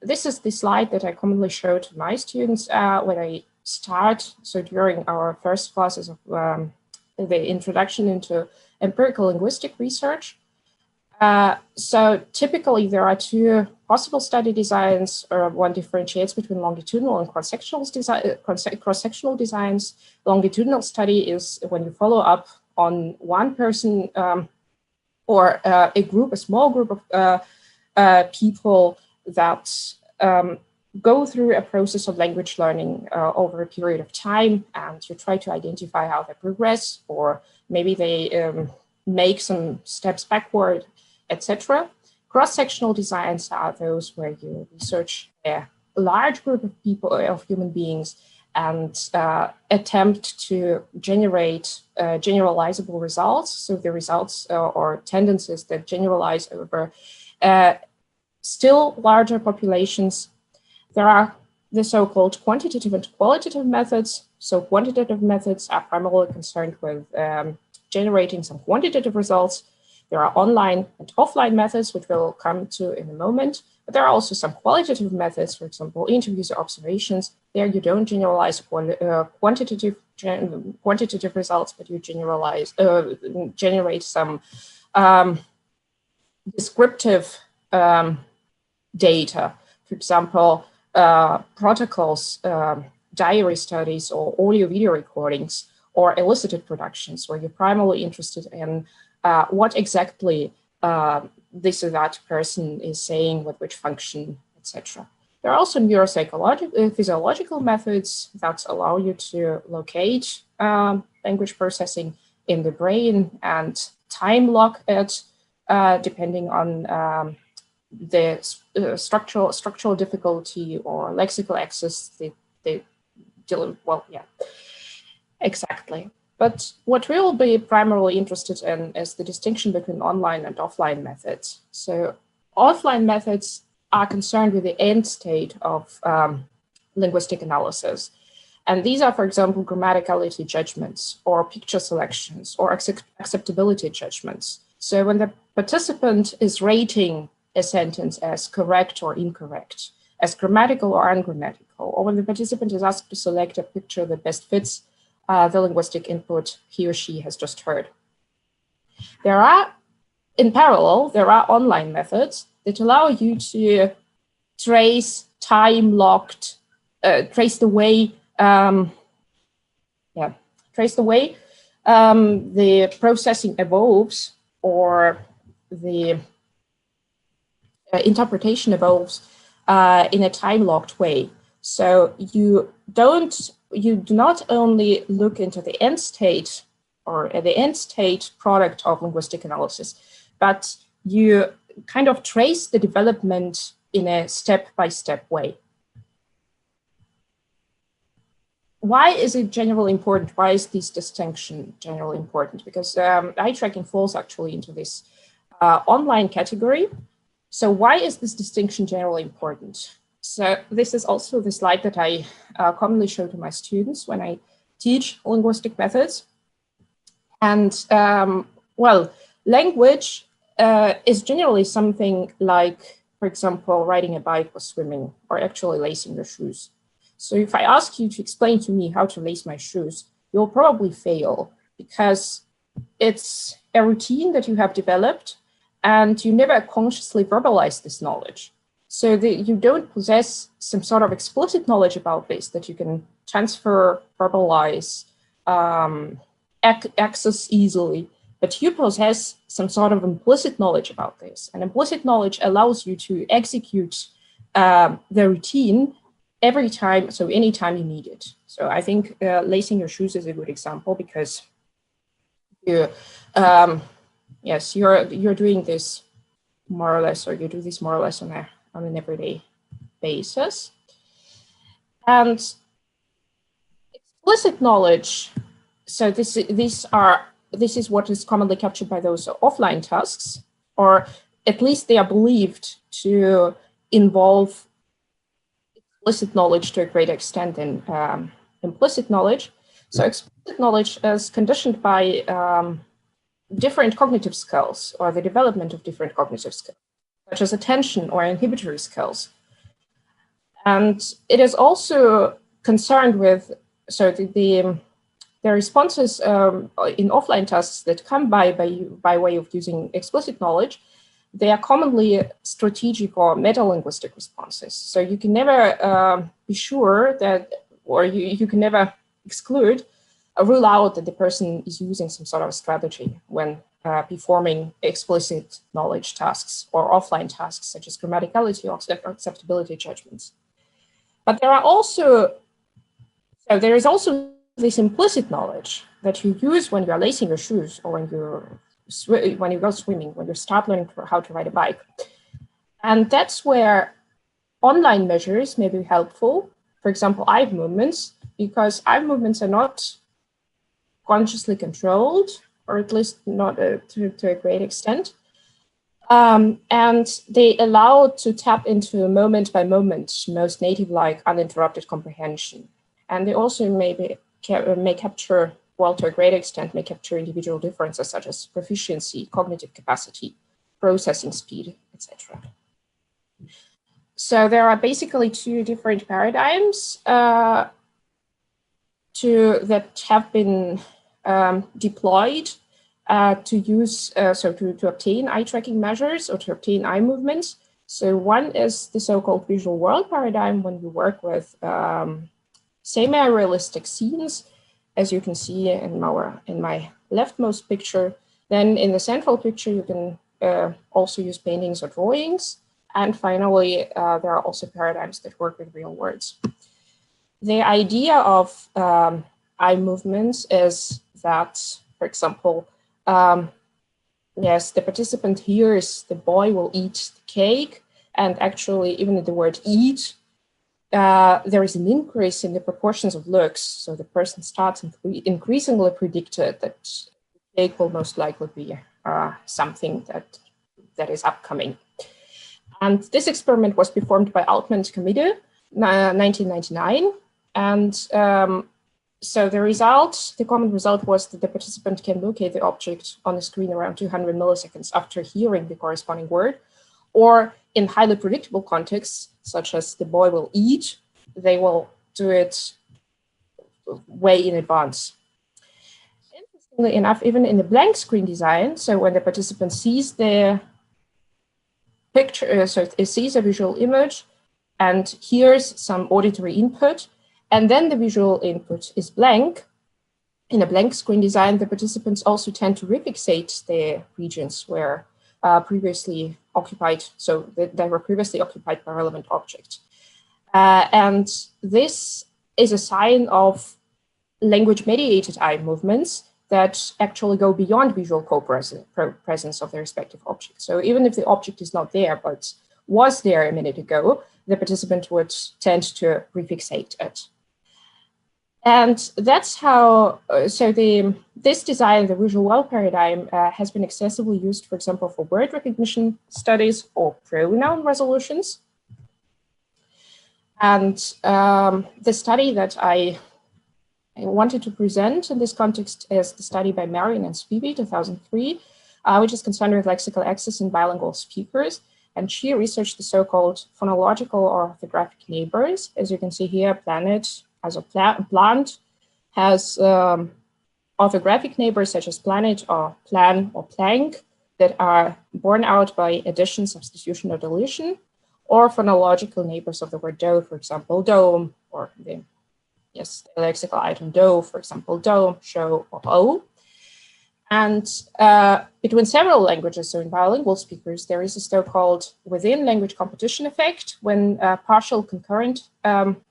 This is the slide that I commonly show to my students when I start, so during our first classes of the introduction into empirical linguistic research. So typically there are two possible study designs, or one differentiates between longitudinal and cross-sectional designs. Longitudinal study is when you follow up on one person or a small group of people that go through a process of language learning over a period of time, and you try to identify how they progress, or maybe they make some steps backward, etc. Cross-sectional designs are those where you research a large group of people, of human beings, and attempt to generate generalizable results. So the results or tendencies that generalize over still larger populations. There are the so-called quantitative and qualitative methods. So quantitative methods are primarily concerned with generating some quantitative results. There are online and offline methods, which we'll come to in a moment. But there are also some qualitative methods, for example, interviews or observations. There you don't generalize quantitative results, but you generate some descriptive data. For example, protocols, diary studies, or audio-video recordings, or elicited productions, where you're primarily interested in what exactly this or that person is saying, with which function, etc. There are also neuropsychological, physiological methods that allow you to locate language processing in the brain and time lock it, depending on the structural difficulty or lexical access they deal with. Well, yeah, exactly. But what we'll be primarily interested in is the distinction between online and offline methods. So offline methods are concerned with the end state of linguistic analysis. And these are, for example, grammaticality judgments or picture selections or acceptability judgments. So when the participant is rating a sentence as correct or incorrect, as grammatical or ungrammatical, or when the participant is asked to select a picture that best fits the linguistic input he or she has just heard. In parallel, there are online methods that allow you to trace time-locked, trace the way the processing evolves, or the interpretation evolves in a time-locked way. So you do not only look into the end state or the end state product of linguistic analysis, but you kind of trace the development in a step-by-step way. Why is it generally important? Why is this distinction generally important? Because eye tracking falls actually into this online category. So why is this distinction generally important? So this is also the slide that I commonly show to my students when I teach linguistic methods. And well, language is generally something like, for example, riding a bike or swimming, or actually lacing your shoes. So if I ask you to explain to me how to lace my shoes, you'll probably fail, because it's a routine that you have developed and you never consciously verbalize this knowledge. So you don't possess some sort of explicit knowledge about this that you can transfer, verbalize, access easily, but you possess some sort of implicit knowledge about this. And implicit knowledge allows you to execute the routine every time, so anytime you need it. So I think lacing your shoes is a good example, because you, yes, you're doing this more or less, or you do this more or less on an everyday basis. And explicit knowledge, so this is what is commonly captured by those offline tasks, or at least they are believed to involve explicit knowledge to a great extent than implicit knowledge. So explicit knowledge is conditioned by different cognitive skills, or the development of different cognitive skills, such as attention or inhibitory skills. And it is also concerned with, so the responses in offline tasks that come by way of using explicit knowledge, they are commonly strategic or meta-linguistic responses. So you can never be sure that, or you can never exclude, rule out that the person is using some sort of strategy when performing explicit knowledge tasks or offline tasks, such as grammaticality or acceptability judgments. But there is also this implicit knowledge that you use when you're lacing your shoes, or when you go swimming, when you start learning how to ride a bike. And that's where online measures may be helpful. For example, eye movements, because eye movements are not consciously controlled, or at least not to a great extent. And they allow to tap into moment by moment, most native-like uninterrupted comprehension. And they also may capture, well, to a great extent, may capture individual differences such as proficiency, cognitive capacity, processing speed, etc. So there are basically two different paradigms that have been deployed to use, to obtain eye tracking measures or to obtain eye movements. So one is the so-called visual world paradigm, when you work with semi-realistic scenes, as you can see in my leftmost picture. Then in the central picture, you can also use paintings or drawings. And finally, there are also paradigms that work with real words. The idea of eye movements is that, for example, yes, the participant hears the boy will eat the cake, and actually even in the word eat, there is an increase in the proportions of looks. So the person starts increasingly predicted that the cake will most likely be something that is upcoming. And this experiment was performed by Altman and Committee, 1999. And so the common result was that the participant can locate the object on the screen around 200 milliseconds after hearing the corresponding word, or in highly predictable contexts, such as the boy will eat, they will do it way in advance. Interestingly enough, even in the blank screen design, so when the participant sees the picture, so it sees a visual image and hears some auditory input, and then the visual input is blank. In a blank screen design, the participants also tend to refixate the regions where previously occupied, so they were previously occupied by relevant objects. And this is a sign of language-mediated eye movements that actually go beyond visual co-presence of the respective object. So even if the object is not there, but was there a minute ago, the participant would tend to refixate it. And that's how, this design, the visual world paradigm, has been extensively used, for example, for word recognition studies or pronoun resolutions. And the study that I wanted to present in this context is the study by Marion and Spivey, 2003, which is concerned with lexical access in bilingual speakers. And she researched the so-called phonological or orthographic neighbors. As you can see here, planet as a plant has orthographic neighbors such as planet or plan or plank that are borne out by addition, substitution, or deletion, or phonological neighbors of the word dough, for example, dome, or the lexical item dough, for example, dome, show, or o. And between several languages, so in bilingual speakers, there is a so-called within language competition effect when partial concurrent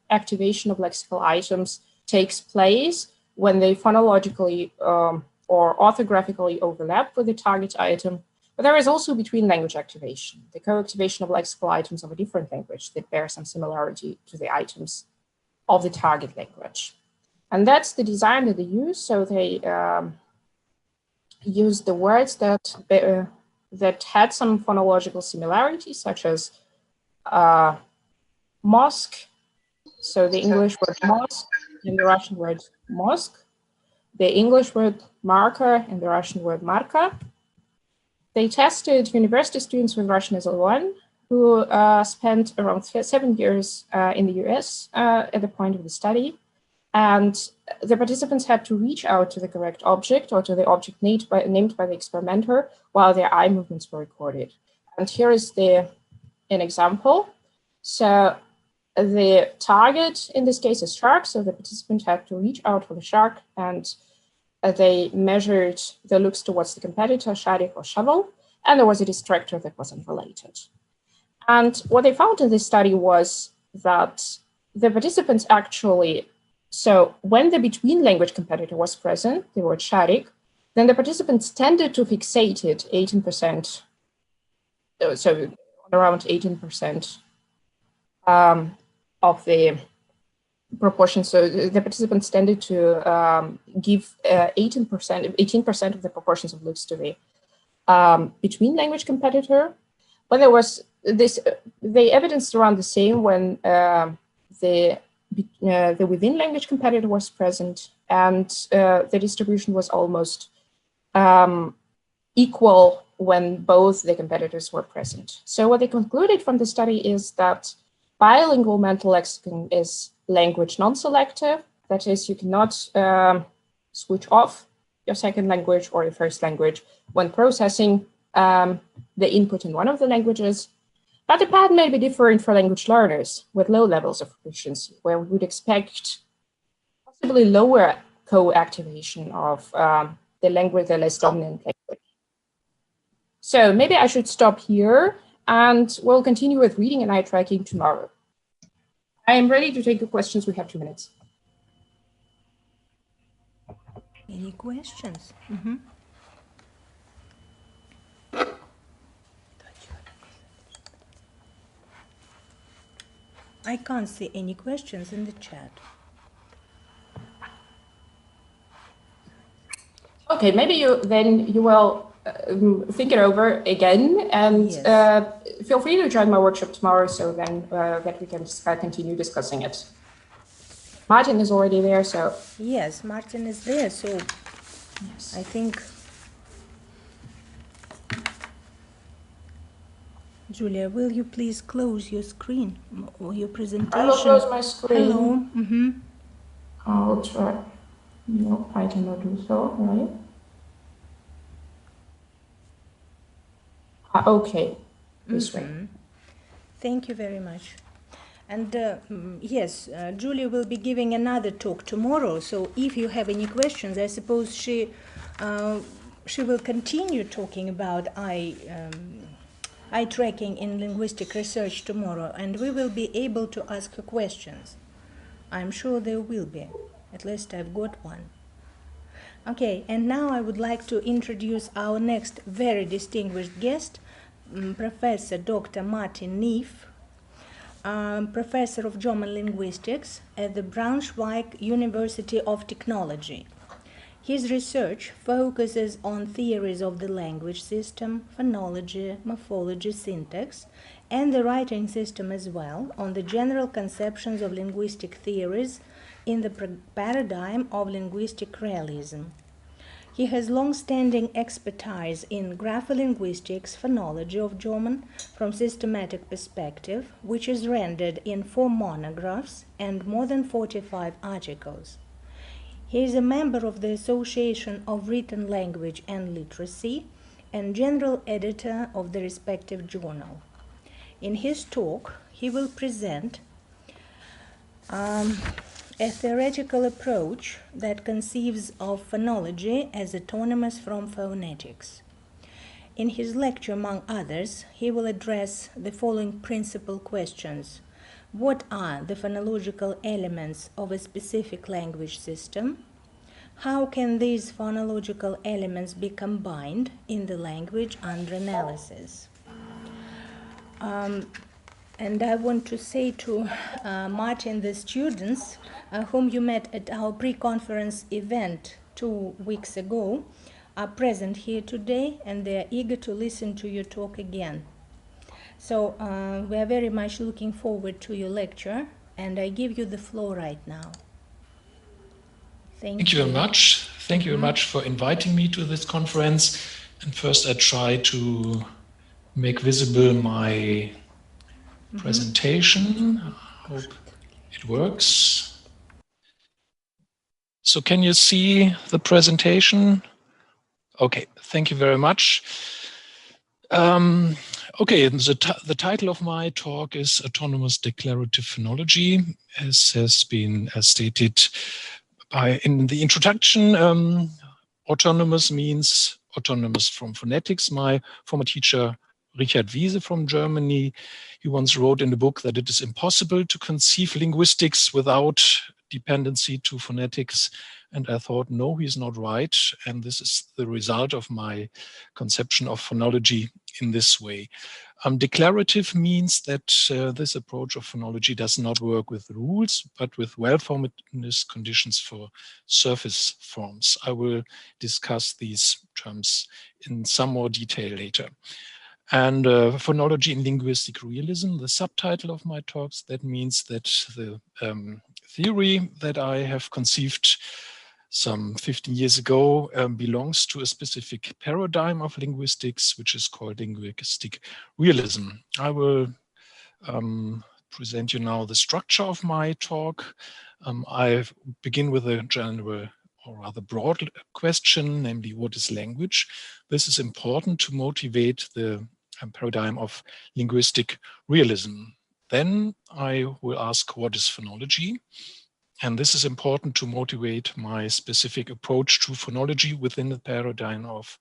activation of lexical items takes place when they phonologically or orthographically overlap with the target item. But there is also between language activation, the co-activation of lexical items of a different language that bear some similarity to the items of the target language. And that's the design that they use. So they use the words that had some phonological similarities, such as mosque. So the English word mosque and the Russian word mosque. The English word marker and the Russian word marka. They tested university students with Russian as L1 who spent around 7 years in the US at the point of the study. And the participants had to reach out to the correct object or to the object named by the experimenter while their eye movements were recorded. And here is an example. So the target in this case is shark. So the participant had to reach out for the shark, and they measured the looks towards the competitor, sharik or shovel, and there was a distractor that was unrelated. And what they found in this study was that the participants actually, so when the between language competitor was present, the word sharik, then the participants tended to fixate it 18%, so around 18% of the proportion. So the participants tended to give 18% of the proportions of looks to the between language competitor. When there was this, the evidence around the same when the within language competitor was present, and the distribution was almost equal when both the competitors were present. So what they concluded from the study is that bilingual mental lexicon is language non-selective. That is, you cannot switch off your second language or your first language when processing the input in one of the languages. But the pattern may be different for language learners with low levels of proficiency, where we would expect possibly lower co-activation of the language, the less dominant language. So maybe I should stop here, and we'll continue with reading and eye tracking tomorrow. I am ready to take the questions. We have 2 minutes. Any questions? I can't see any questions in the chat. Okay, maybe you will think it over again, and Yes. Feel free to join my workshop tomorrow, so then that we can continue discussing it. Martin is already there, so Yes, Martin is there, so yes. I think Julia, will you please close your screen or your presentation? I will close my screen. Hello. I'll try. No, I cannot do so, right? Okay, this way. Thank you very much. And yes, Julia will be giving another talk tomorrow. So if you have any questions, I suppose she will continue talking about eye tracking in linguistic research tomorrow, and we will be able to ask her questions. I'm sure there will be. At least I've got one. Okay, and now I would like to introduce our next very distinguished guest, Professor Dr. Martin Neef, Professor of German Linguistics at the Braunschweig University of Technology. His research focuses on theories of the language system, phonology, morphology, syntax, and the writing system as well, on the general conceptions of linguistic theories in the paradigm of linguistic realism. He has long-standing expertise in grapholinguistics, phonology of German from systematic perspective, which is rendered in 4 monographs and more than 45 articles. He is a member of the Association of Written Language and Literacy and general editor of the respective journal. In his talk, he will present a theoretical approach that conceives of phonology as autonomous from phonetics. In his lecture, among others, he will address the following principal questions. What are the phonological elements of a specific language system? How can these phonological elements be combined in the language under analysis? And I want to say to Martin, the students whom you met at our pre-conference event 2 weeks ago are present here today, and they are eager to listen to your talk again. So we are very much looking forward to your lecture, and I give you the floor right now. Thank you very much. Thank you very much for inviting me to this conference. And first I try to make visible my presentation. I hope it works. So can you see the presentation? Okay, thank you very much. Okay, the title of my talk is Autonomous Declarative Phonology, as has been stated in the introduction. Autonomous means autonomous from phonetics. My former teacher, Richard Wiese from Germany, he once wrote in a book that it is impossible to conceive linguistics without dependency to phonetics. And I thought, no, he's not right. And this is the result of my conception of phonology in this way. Declarative means that this approach of phonology does not work with rules, but with well-formed conditions for surface forms. I will discuss these terms in some more detail later. And phonology in linguistic realism, the subtitle of my talks, that means that the theory that I have conceived some 15 years ago belongs to a specific paradigm of linguistics, which is called linguistic realism. I will present you now the structure of my talk. I begin with a general or rather broad question, namely, what is language? This is important to motivate the paradigm of linguistic realism. Then I will ask, what is phonology? And this is important to motivate my specific approach to phonology within the paradigm of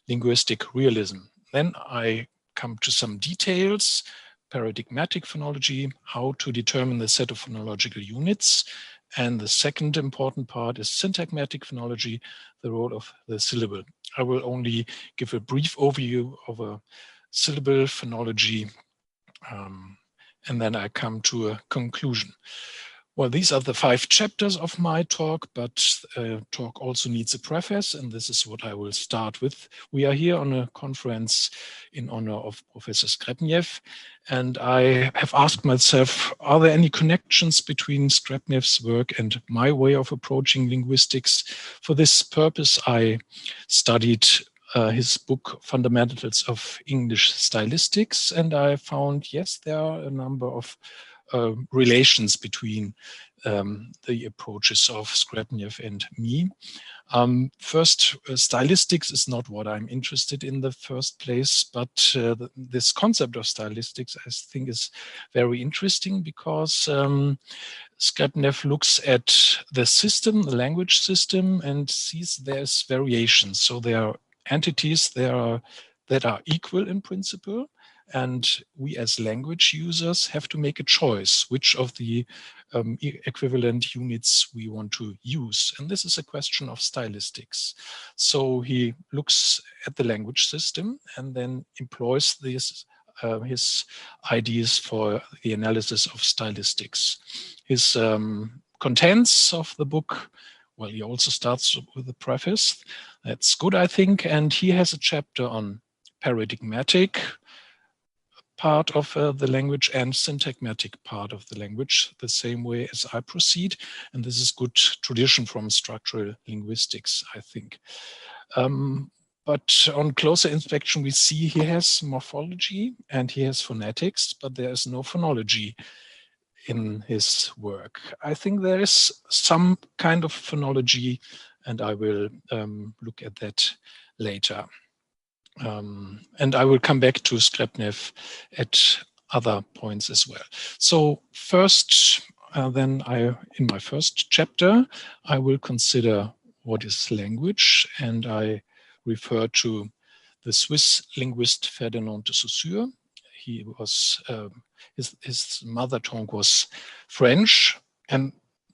linguistic realism. Then I come to some details, paradigmatic phonology, how to determine the set of phonological units. And the second important part is syntagmatic phonology, the role of the syllable. I will only give a brief overview of a syllable phonology, and then I come to a conclusion. Well, these are the 5 chapters of my talk, but talk also needs a preface, and this is what I will start with. We are here on a conference in honor of Professor Skrebnev, and I have asked myself, are there any connections between Skrebnev's work and my way of approaching linguistics? For this purpose, I studied his book, Fundamentals of English Stylistics, and I found, yes, there are a number of relations between the approaches of Skrebnev and me. First, stylistics is not what I'm interested in the first place, but this concept of stylistics, I think, is very interesting because Skrebnev looks at the system, the language system, and sees there's variations. So there are entities that are equal in principle, and we as language users have to make a choice which of the equivalent units we want to use. And this is a question of stylistics. So he looks at the language system and then employs this, his ideas for the analysis of stylistics. His contents of the book, well, he also starts with a preface. That's good, I think. And he has a chapter on paradigmatic part of the language and syntagmatic part of the language, the same way as I proceed. And this is good tradition from structural linguistics, I think. But on closer inspection, we see he has morphology and he has phonetics, but there is no phonology in his work. I think there is some kind of phonology, and I will look at that later. And I will come back to Skrebnev at other points as well. So first, then in my first chapter, I will consider what is language, and I refer to the Swiss linguist Ferdinand de Saussure. He was, his mother tongue was French, and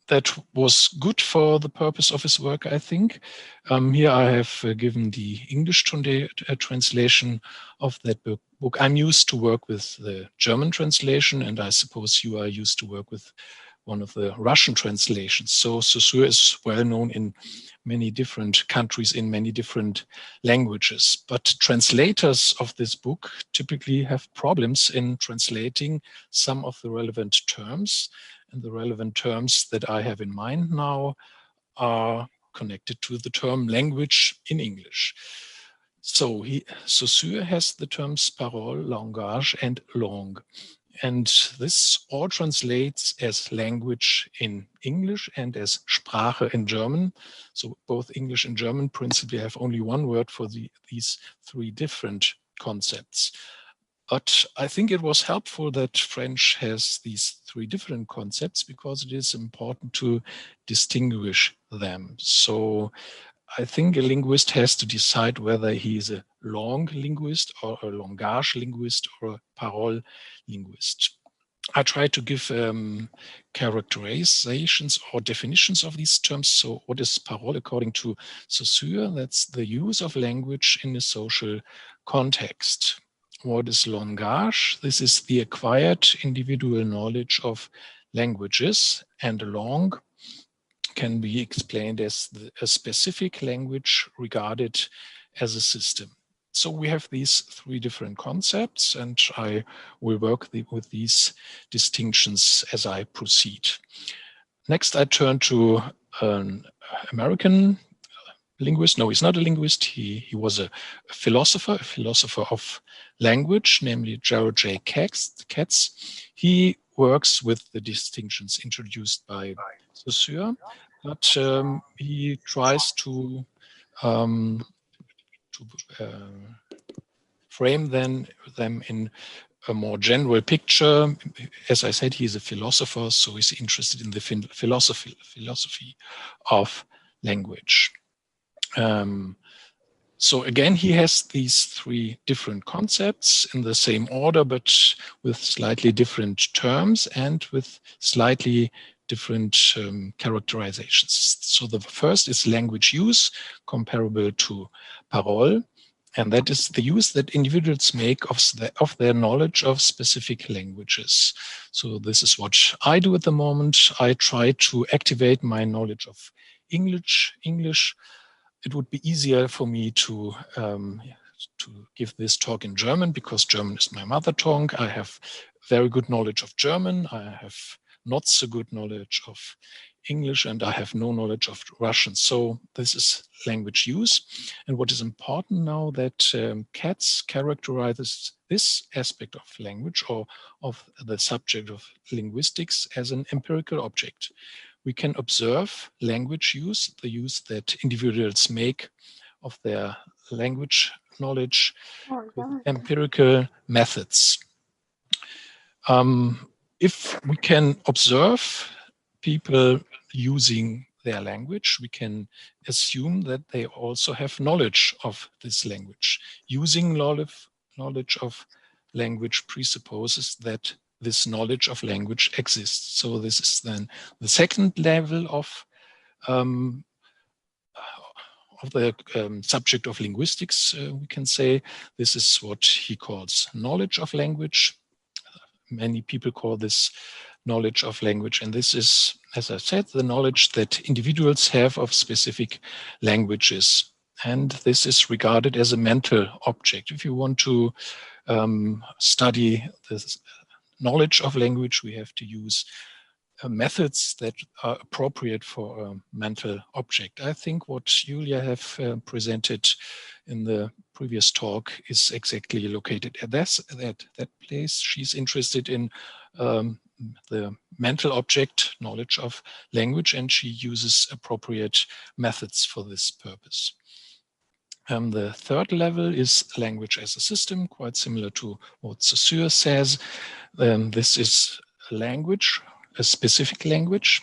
that was good for the purpose of his work, I think. Here I have given the English translation of that book. I'm used to work with the German translation, and I suppose you are used to work with one of the Russian translations. So Saussure is well known in many different countries, in many different languages. But translators of this book typically have problems in translating some of the relevant terms. And the relevant terms that I have in mind now are connected to the term language in English. So Saussure has the terms parole, langage, and langue. And this all translates as language in English and as Sprache in German. So both English and German principally have only one word for these 3 different concepts. But I think it was helpful that French has these 3 different concepts because it is important to distinguish them. So I think a linguist has to decide whether he is a langue linguist or a langage linguist or a parole linguist. I try to give characterizations or definitions of these terms. So what is parole according to Saussure? That's the use of language in a social context. What is langage? This is the acquired individual knowledge of languages, and langue can be explained as a specific language regarded as a system. So we have these three different concepts, and I will work with these distinctions as I proceed. Next, I turn to an American linguist. No, he's not a linguist. He was a philosopher of language, namely Gerald J. Katz. He works with the distinctions introduced by Saussure, but he tries to frame them in a more general picture. As I said, he's a philosopher, so he's interested in the philosophy of language. So again, he has these three different concepts in the same order, but with slightly different terms and with slightly different characterizations. So the first is language use, comparable to parole, and that is the use that individuals make of their knowledge of specific languages. So this is what I do at the moment. I try to activate my knowledge of English. It would be easier for me to give this talk in German, because German is my mother tongue. I have very good knowledge of German. I have not so good knowledge of English, and I have no knowledge of Russian. So this is language use. And what is important now that Katz characterizes this aspect of language, or of the subject of linguistics, as an empirical object. We can observe language use, the use that individuals make of their language knowledge, with empirical methods. If we can observe people using their language, we can assume that they also have knowledge of this language. Using knowledge of language presupposes that this knowledge of language exists. So this is then the second level of the subject of linguistics, we can say. This is what he calls knowledge of language. Many people call this knowledge of language. And this is, as I said, the knowledge that individuals have of specific languages. And this is regarded as a mental object. If you want to study this knowledge of language, we have to use methods that are appropriate for a mental object. I think what Julia have presented in the previous talk is exactly located at that place. She's interested in the mental object, knowledge of language, and she uses appropriate methods for this purpose. The third level is language as a system, quite similar to what Saussure says. This is a language, a specific language,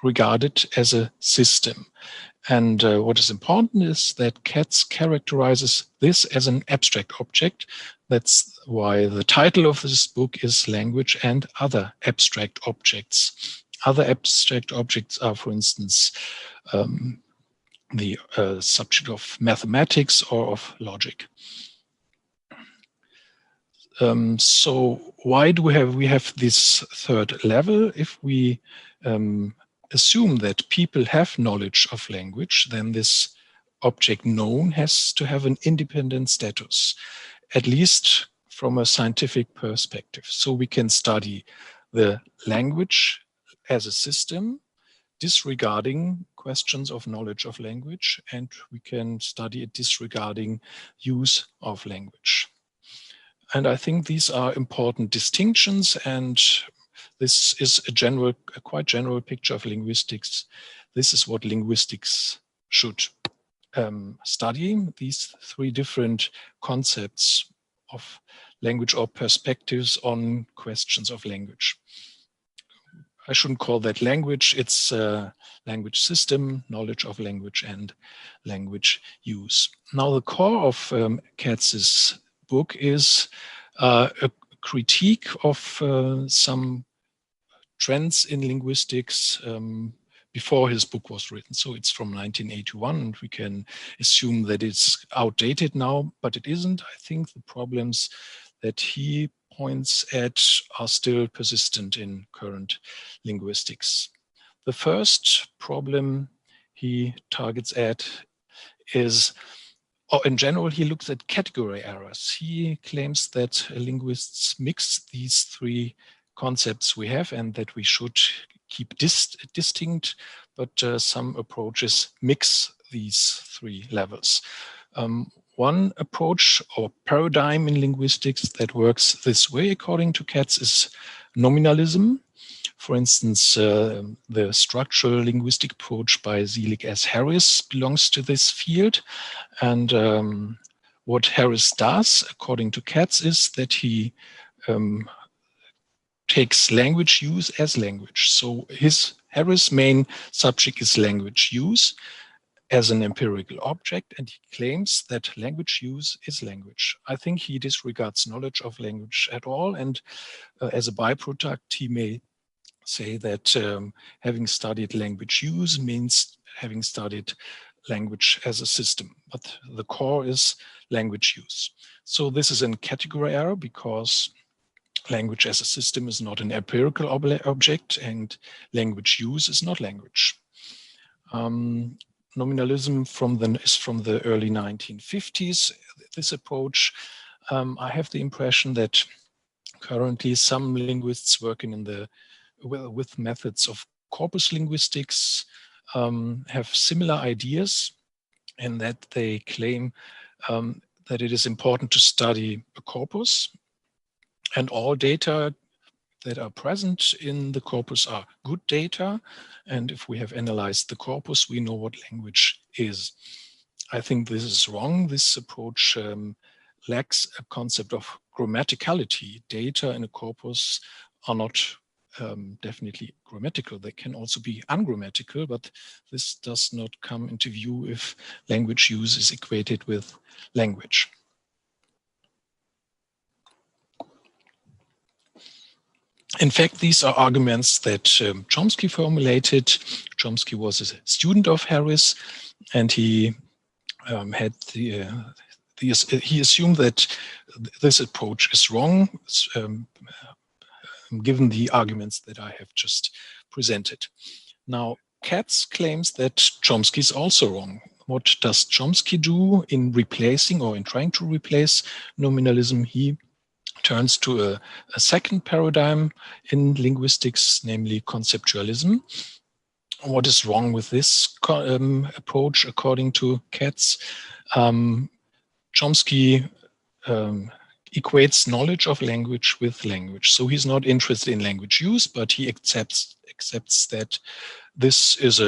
regarded as a system. And what is important is that Katz characterizes this as an abstract object. That's why the title of this book is Language and Other Abstract Objects. Other abstract objects are, for instance, the subject of mathematics or of logic. So why do we have this third level? If we assume that people have knowledge of language, then this object known has to have an independent status, at least from a scientific perspective. So we can study the language as a system, disregarding questions of knowledge of language, and we can study it disregarding use of language. And I think these are important distinctions, and this is a quite general picture of linguistics. This is what linguistics should study, these three different concepts of language or perspectives on questions of language. I shouldn't call that language, it's a language system, knowledge of language, and language use. Now the core of Katz's book is a critique of some trends in linguistics before his book was written. So it's from 1981, and we can assume that it's outdated now, but it isn't. I think the problems that he points at are still persistent in current linguistics. The first problem he targets at is, or in general, he looks at category errors. He claims that linguists mix these three concepts we have and that we should keep distinct, but some approaches mix these three levels. One approach or paradigm in linguistics that works this way, according to Katz, is nominalism. For instance, the structural linguistic approach by Selig S. Harris belongs to this field. And what Harris does, according to Katz, is that he takes language use as language. So Harris' main subject is language use as an empirical object, and he claims that language use is language. I think he disregards knowledge of language at all, and as a byproduct, he may say that having studied language use means having studied language as a system, but the core is language use. So this is a category error because language as a system is not an empirical object and language use is not language. Nominalism is from the early 1950s. This approach, I have the impression that currently some linguists working with methods of corpus linguistics have similar ideas, and that they claim that it is important to study a corpus, and all data that are present in the corpus are good data. And if we have analyzed the corpus, we know what language is. I think this is wrong. This approach lacks a concept of grammaticality. Data in a corpus are not definitely grammatical. They can also be ungrammatical, but this does not come into view if language use is equated with language. In fact, these are arguments that Chomsky formulated. Chomsky was a student of Harris, and he had he assumed that this approach is wrong, given the arguments that I have just presented. Now, Katz claims that Chomsky is also wrong. What does Chomsky do in replacing or in trying to replace nominalism? He turns to a second paradigm in linguistics, namely conceptualism. What is wrong with this approach, according to Katz? Chomsky equates knowledge of language with language. So he's not interested in language use, but he accepts that this is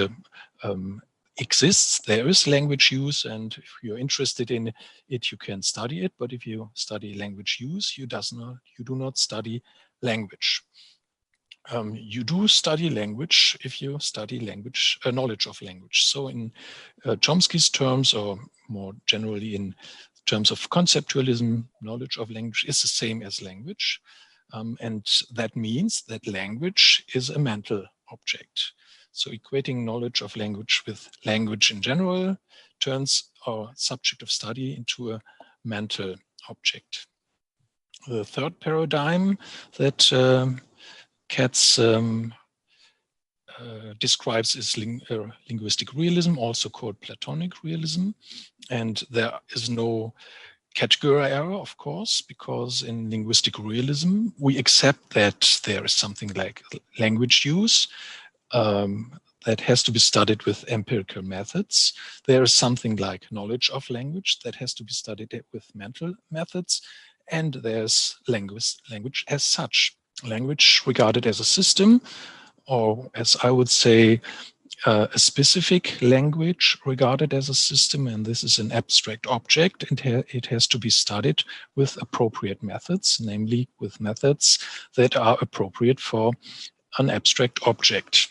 exists. There is language use, and if you're interested in it, you can study it. But if you study language use, you do not study language. You do study language if you study language, knowledge of language. So in Chomsky's terms, or more generally in terms of conceptualism, knowledge of language is the same as language. And that means that language is a mental object. So equating knowledge of language with language in general turns our subject of study into a mental object. The third paradigm that Katz describes is linguistic realism, also called Platonic realism. And there is no category error, of course, because in linguistic realism, we accept that there is something like language use that has to be studied with empirical methods. There is something like knowledge of language that has to be studied with mental methods. And there's language as such. Language regarded as a system, or as I would say, a specific language regarded as a system, and this is an abstract object, and it has to be studied with appropriate methods, namely with methods that are appropriate for an abstract object.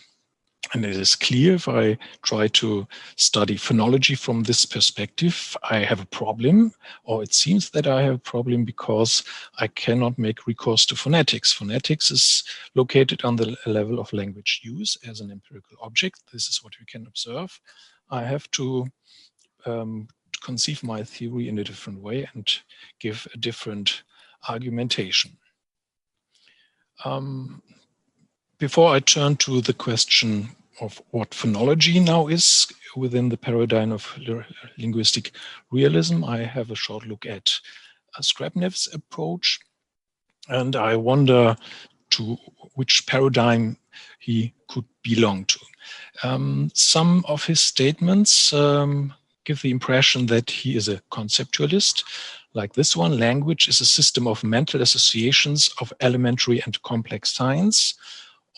And it is clear if I try to study phonology from this perspective, I have a problem, or it seems that I have a problem because I cannot make recourse to phonetics. Phonetics is located on the level of language use as an empirical object. This is what we can observe. I have to conceive my theory in a different way and give a different argumentation. Before I turn to the question of what phonology now is within the paradigm of linguistic realism, I have a short look at Skrebnev's approach, and I wonder to which paradigm he could belong to. Some of his statements give the impression that he is a conceptualist, like this one: language is a system of mental associations of elementary and complex signs.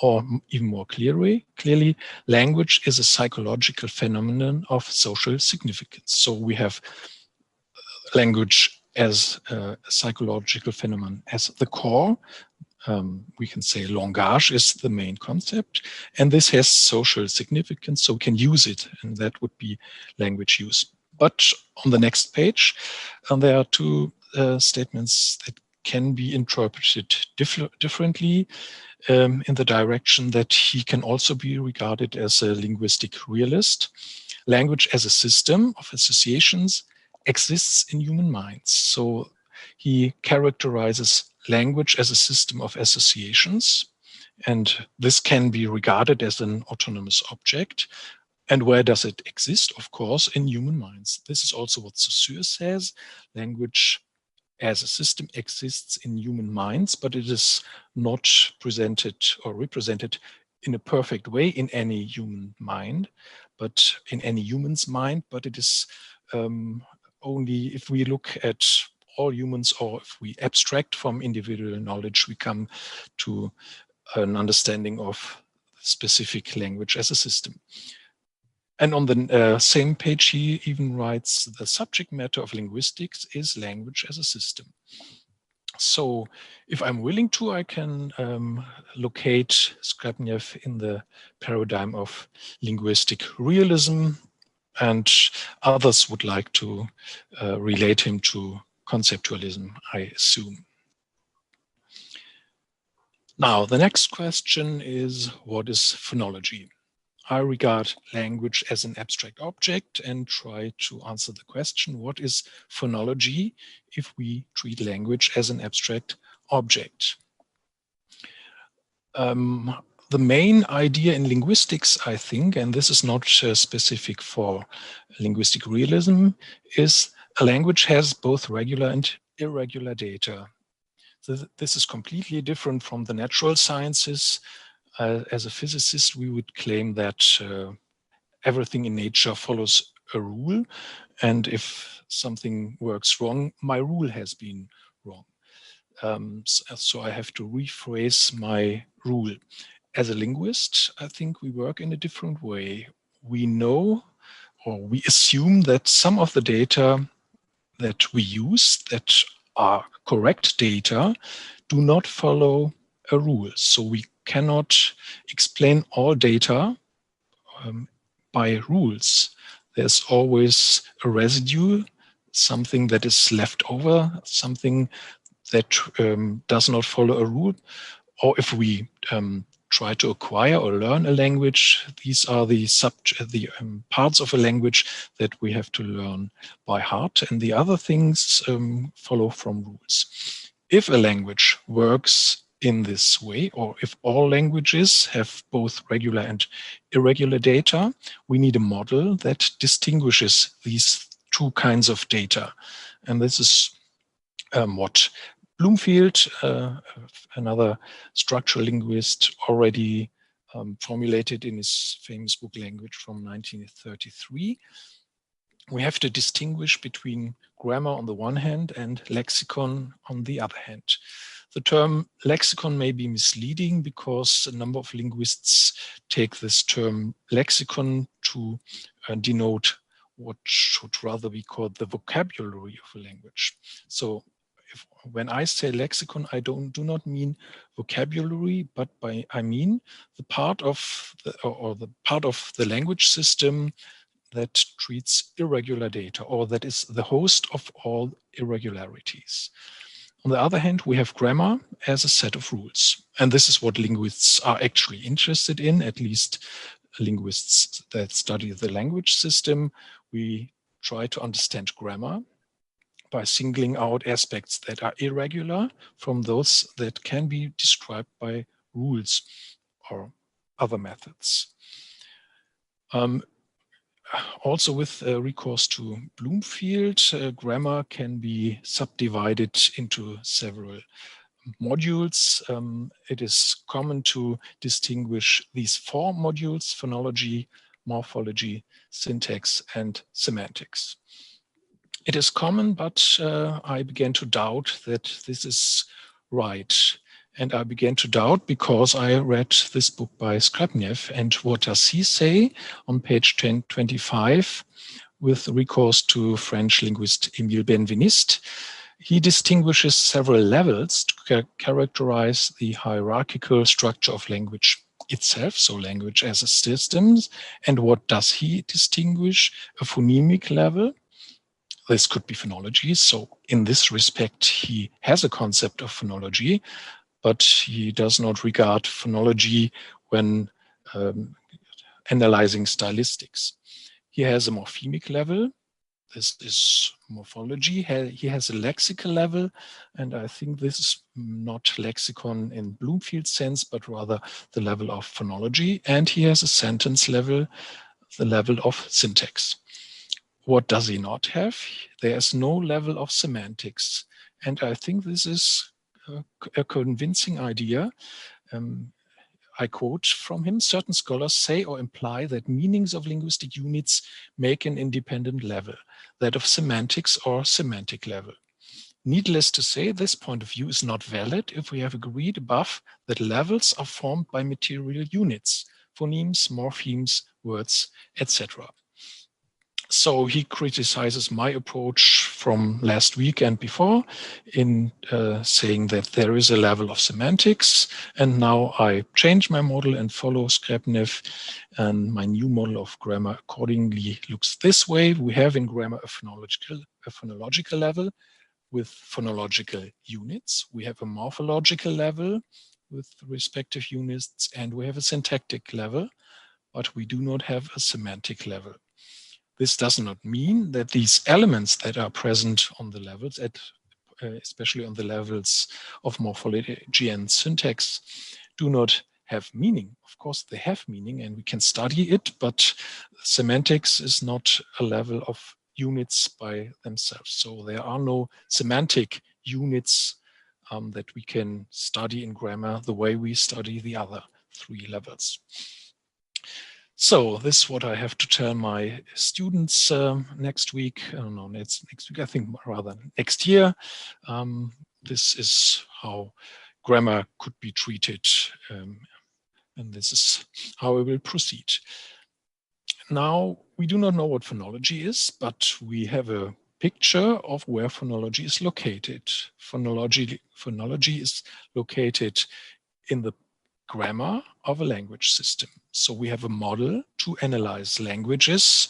Or even more clearly, language is a psychological phenomenon of social significance. So we have language as a psychological phenomenon as the core. We can say langage is the main concept, and this has social significance, so we can use it, and that would be language use. But on the next page, there are two statements that can be interpreted differently. In the direction that he can also be regarded as a linguistic realist. Language as a system of associations exists in human minds. So he characterizes language as a system of associations, and this can be regarded as an autonomous object. And where does it exist? Of course, in human minds. This is also what Saussure says. Language as a system exists in human minds, but it is not presented or represented in a perfect way in any human mind, but in any human's mind. But it is only if we look at all humans, or if we abstract from individual knowledge, we come to an understanding of specific language as a system. And on the same page, he even writes, the subject matter of linguistics is language as a system. So if I'm willing to, I can locate Skrebnev in the paradigm of linguistic realism, and others would like to relate him to conceptualism, I assume. Now, the next question is, what is phonology? I regard language as an abstract object and try to answer the question, what is phonology if we treat language as an abstract object? The main idea in linguistics, I think, and this is not specific for linguistic realism, is a language has both regular and irregular data. So this is completely different from the natural sciences. As a physicist, we would claim that everything in nature follows a rule, and if something works wrong, my rule has been wrong. So I have to rephrase my rule. As a linguist, I think we work in a different way. We know, or we assume, that some of the data that we use that are correct data do not follow a rule. So we cannot explain all data by rules. There's always a residue, something that is left over, something that does not follow a rule. Or if we try to acquire or learn a language, these are the parts of a language that we have to learn by heart, and the other things follow from rules. If a language works in this way, or if all languages have both regular and irregular data, we need a model that distinguishes these two kinds of data. And this is what Bloomfield, another structural linguist, already formulated in his famous book Language from 1933. We have to distinguish between grammar on the one hand and lexicon on the other hand. The term lexicon may be misleading because a number of linguists take this term lexicon to denote what should rather be called the vocabulary of a language. So when I say lexicon, I do not mean vocabulary, but I mean the part of the language system that treats irregular data, or that is the host of all irregularities. On the other hand, we have grammar as a set of rules. And this is what linguists are actually interested in, at least linguists that study the language system. We try to understand grammar by singling out aspects that are irregular from those that can be described by rules or other methods. Also with recourse to Bloomfield, grammar can be subdivided into several modules. It is common to distinguish these 4 modules: phonology, morphology, syntax, and semantics. It is common, but I began to doubt that this is right. And I began to doubt because I read this book by Skrebnev, and what does he say on page 1025 with recourse to French linguist Émile Benveniste? He distinguishes several levels to characterize the hierarchical structure of language itself, so language as a system. And what does he distinguish? A phonemic level. This could be phonology. So in this respect, he has a concept of phonology, but he does not regard phonology when analyzing stylistics. He has a morphemic level. This is morphology. He has a lexical level, and I think this is not lexicon in Bloomfield's sense, but rather the level of phonology. And he has a sentence level, the level of syntax. What does he not have? There is no level of semantics. And I think this is a convincing idea. I quote from him: certain scholars say or imply that meanings of linguistic units make an independent level, that of semantics or semantic level. Needless to say, this point of view is not valid if we have agreed above that levels are formed by material units, phonemes, morphemes, words, etc. So he criticizes my approach from last week and before in saying that there is a level of semantics, and now I change my model and follow Skrebnev, and my new model of grammar accordingly looks this way. We have in grammar a phonological level with phonological units. We have a morphological level with respective units, and we have a syntactic level, but we do not have a semantic level. This does not mean that these elements that are present on the levels, especially on the levels of morphology and syntax, do not have meaning. Of course, they have meaning and we can study it, but semantics is not a level of units by themselves. So there are no semantic units that we can study in grammar the way we study the other 3 levels. So this is what I have to tell my students next week. I don't know, next week, I think rather next year. This is how grammar could be treated, and this is how I will proceed. Now, we do not know what phonology is, but we have a picture of where phonology is located. Phonology is located in the grammar of a language system. So we have a model to analyze languages.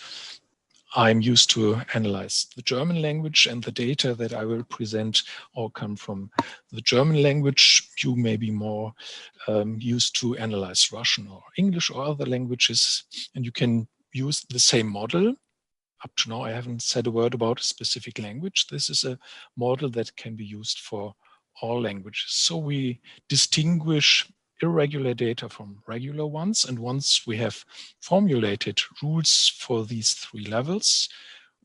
I'm used to analyze the German language, and the data that I will present all come from the German language. You may be more used to analyze Russian or English or other languages, and you can use the same model. Up to now, I haven't said a word about a specific language. This is a model that can be used for all languages. So we distinguish irregular data from regular ones. And once we have formulated rules for these 3 levels,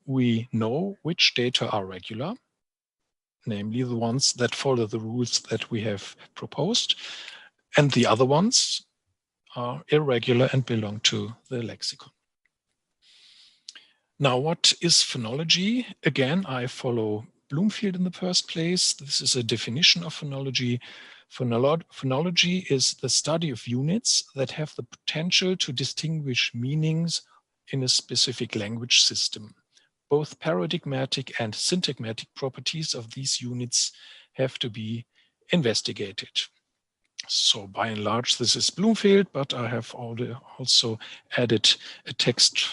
we know which data are regular, namely the ones that follow the rules that we have proposed, and the other ones are irregular and belong to the lexicon. Now, what is phonology? Again, I follow Bloomfield in the first place. This is a definition of phonology. Phonology is the study of units that have the potential to distinguish meanings in a specific language system. both paradigmatic and syntagmatic properties of these units have to be investigated. So by and large, this is Bloomfield, but I have also added a text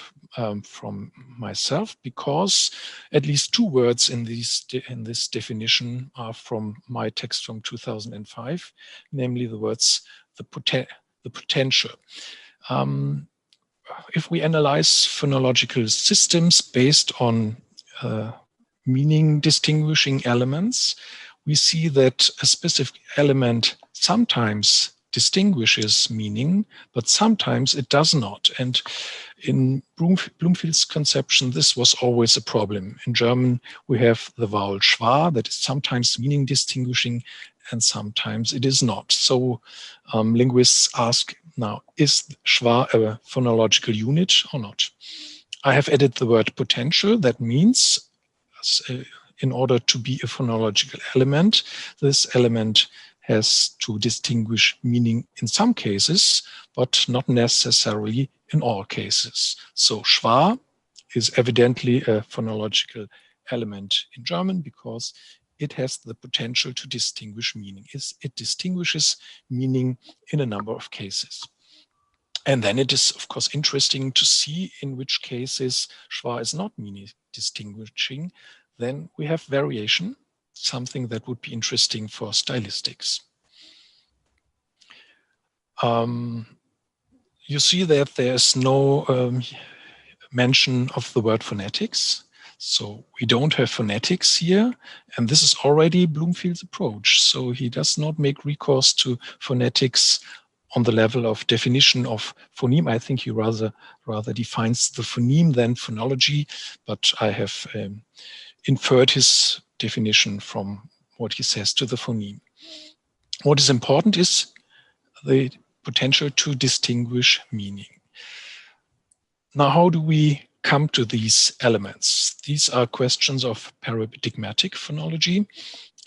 from myself, because at least two words in this definition are from my text from 2005, namely the words the potential. If we analyze phonological systems based on meaning distinguishing elements, we see that a specific element sometimes distinguishes meaning, but sometimes it does not. And in Bloomfield's conception, this was always a problem. In German, we have the vowel schwa that is sometimes meaning distinguishing and sometimes it is not. So linguists ask now, is schwa a phonological unit or not? I have added the word potential. That means in order to be a phonological element, this element has to distinguish meaning in some cases, but not necessarily in all cases. So schwa is evidently a phonological element in German because it has the potential to distinguish meaning. It distinguishes meaning in a number of cases. And then it is, of course, interesting to see in which cases schwa is not meaning distinguishing. Then we have variation, something that would be interesting for stylistics. You see that there's no mention of the word phonetics. So we don't have phonetics here, and this is already Bloomfield's approach. So he does not make recourse to phonetics on the level of definition of phoneme. I think he rather defines the phoneme than phonology, but I have inferred his definition from what he says to the phoneme. What is important is the potential to distinguish meaning. Now, how do we come to these elements? These are questions of paradigmatic phonology.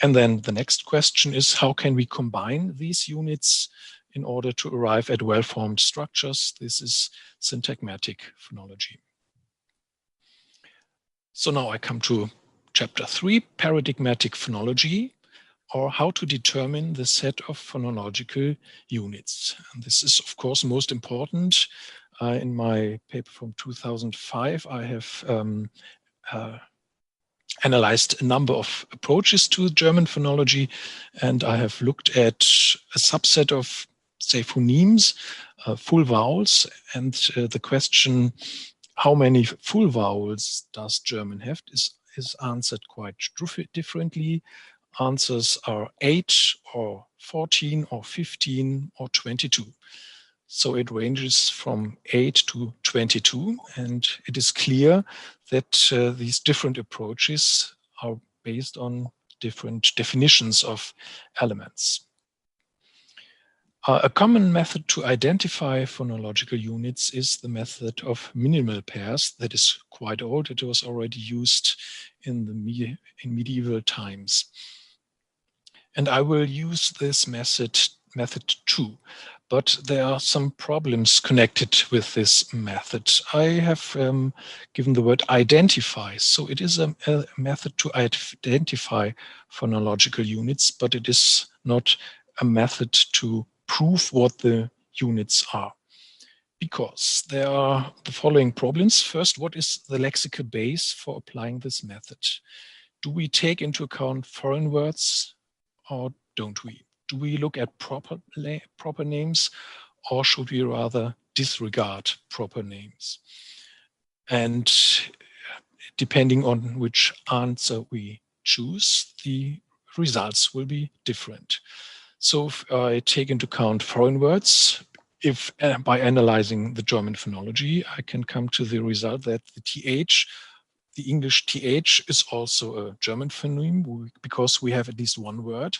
And then the next question is, how can we combine these units in order to arrive at well-formed structures? This is syntagmatic phonology. So now I come to chapter 3, paradigmatic phonology, or how to determine the set of phonological units. And this is, of course, most important. In my paper from 2005, I have analyzed a number of approaches to German phonology, and I have looked at a subset of, say, phonemes, full vowels, and the question, how many full vowels does German have, is answered quite differently. Answers are 8 or 14 or 15 or 22. So it ranges from 8 to 22, and it is clear that these different approaches are based on different definitions of elements. A common method to identify phonological units is the method of minimal pairs. That is quite old. It was already used in medieval times. And I will use this method too. But there are some problems connected with this method. I have given the word identify. So it is a method to identify phonological units, but it is not a method to prove what the units are. Because there are the following problems. First, what is the lexical base for applying this method? Do we take into account foreign words or don't we? Do we look at proper names, or should we rather disregard proper names? And depending on which answer we choose, the results will be different. So if I take into account foreign words, if by analyzing the German phonology, I can come to the result that the TH, the English TH, is also a German phoneme because we have at least one word,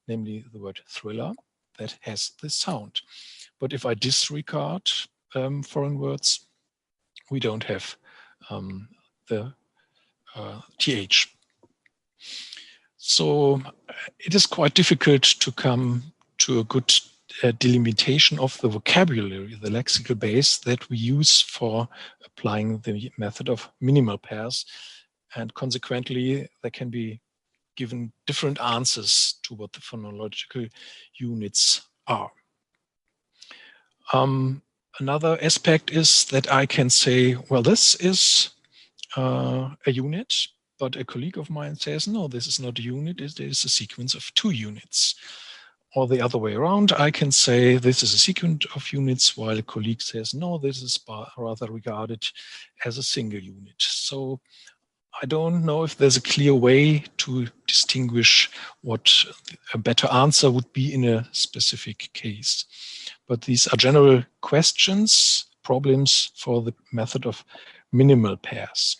namely the word thriller, that has this sound. But if I disregard foreign words, we don't have the TH. So it is quite difficult to come to a good delimitation of the vocabulary, the lexical base that we use for applying the method of minimal pairs. And consequently, there can be given different answers to what the phonological units are. Another aspect is that I can say, well, this is a unit, but a colleague of mine says, no, this is not a unit, it is a sequence of 2 units. Or the other way around, I can say this is a sequence of units, while a colleague says, no, this is rather regarded as a single unit. So I don't know if there's a clear way to distinguish what a better answer would be in a specific case. But these are general questions, problems for the method of minimal pairs.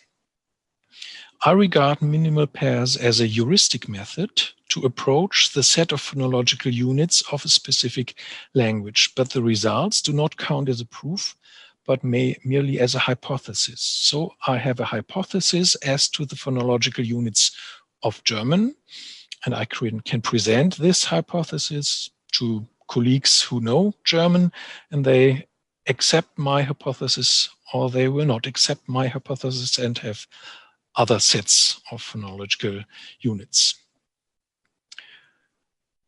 I regard minimal pairs as a heuristic method to approach the set of phonological units of a specific language, but the results do not count as a proof, but merely as a hypothesis. So I have a hypothesis as to the phonological units of German, and I can present this hypothesis to colleagues who know German, and they accept my hypothesis, or they will not accept my hypothesis and have other sets of phonological units.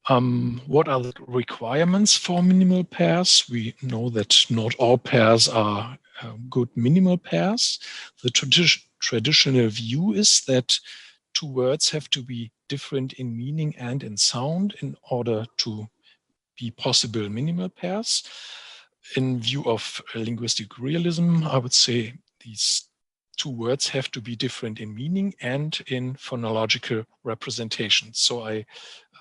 What are the requirements for minimal pairs? We know that not all pairs are good minimal pairs. The traditional view is that 2 words have to be different in meaning and in sound in order to be possible minimal pairs. In view of linguistic realism, I would say these 2 words have to be different in meaning and in phonological representation. So I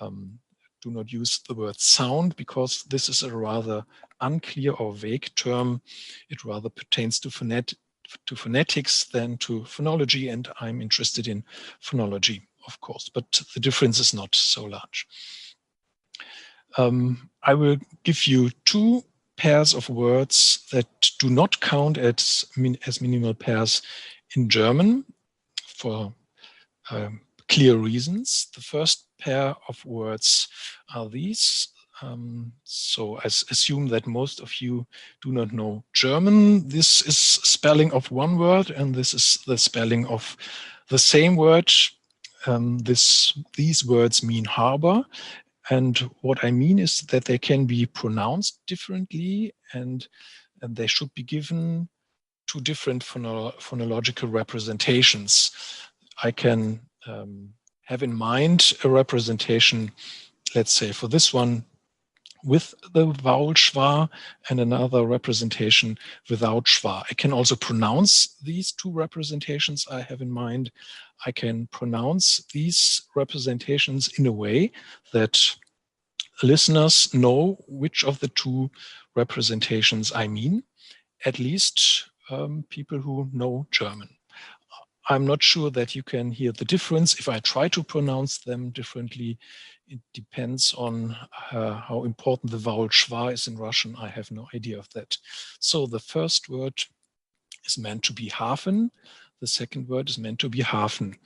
do not use the word sound because this is a rather unclear or vague term. It rather pertains to phonetics than to phonology, and I'm interested in phonology, of course, but the difference is not so large. I will give you 2 pairs of words that do not count as minimal pairs in German for clear reasons. The first pair of words are these. So I assume that most of you do not know German. This is spelling of one word, and this is the spelling of the same word. These words mean harbor. And what I mean is that they can be pronounced differently, and they should be given 2 different phonological representations. I can have in mind a representation, let's say for this one, with the vowel schwa, and another representation without schwa. I can also pronounce these 2 representations I have in mind. I can pronounce these representations in a way that listeners know which of the 2 representations I mean, at least people who know German. I'm not sure that you can hear the difference if I try to pronounce them differently. It depends on how important the vowel schwa is in Russian. I have no idea of that. So the first word is meant to be Hafen. The second word is meant to be Hafen.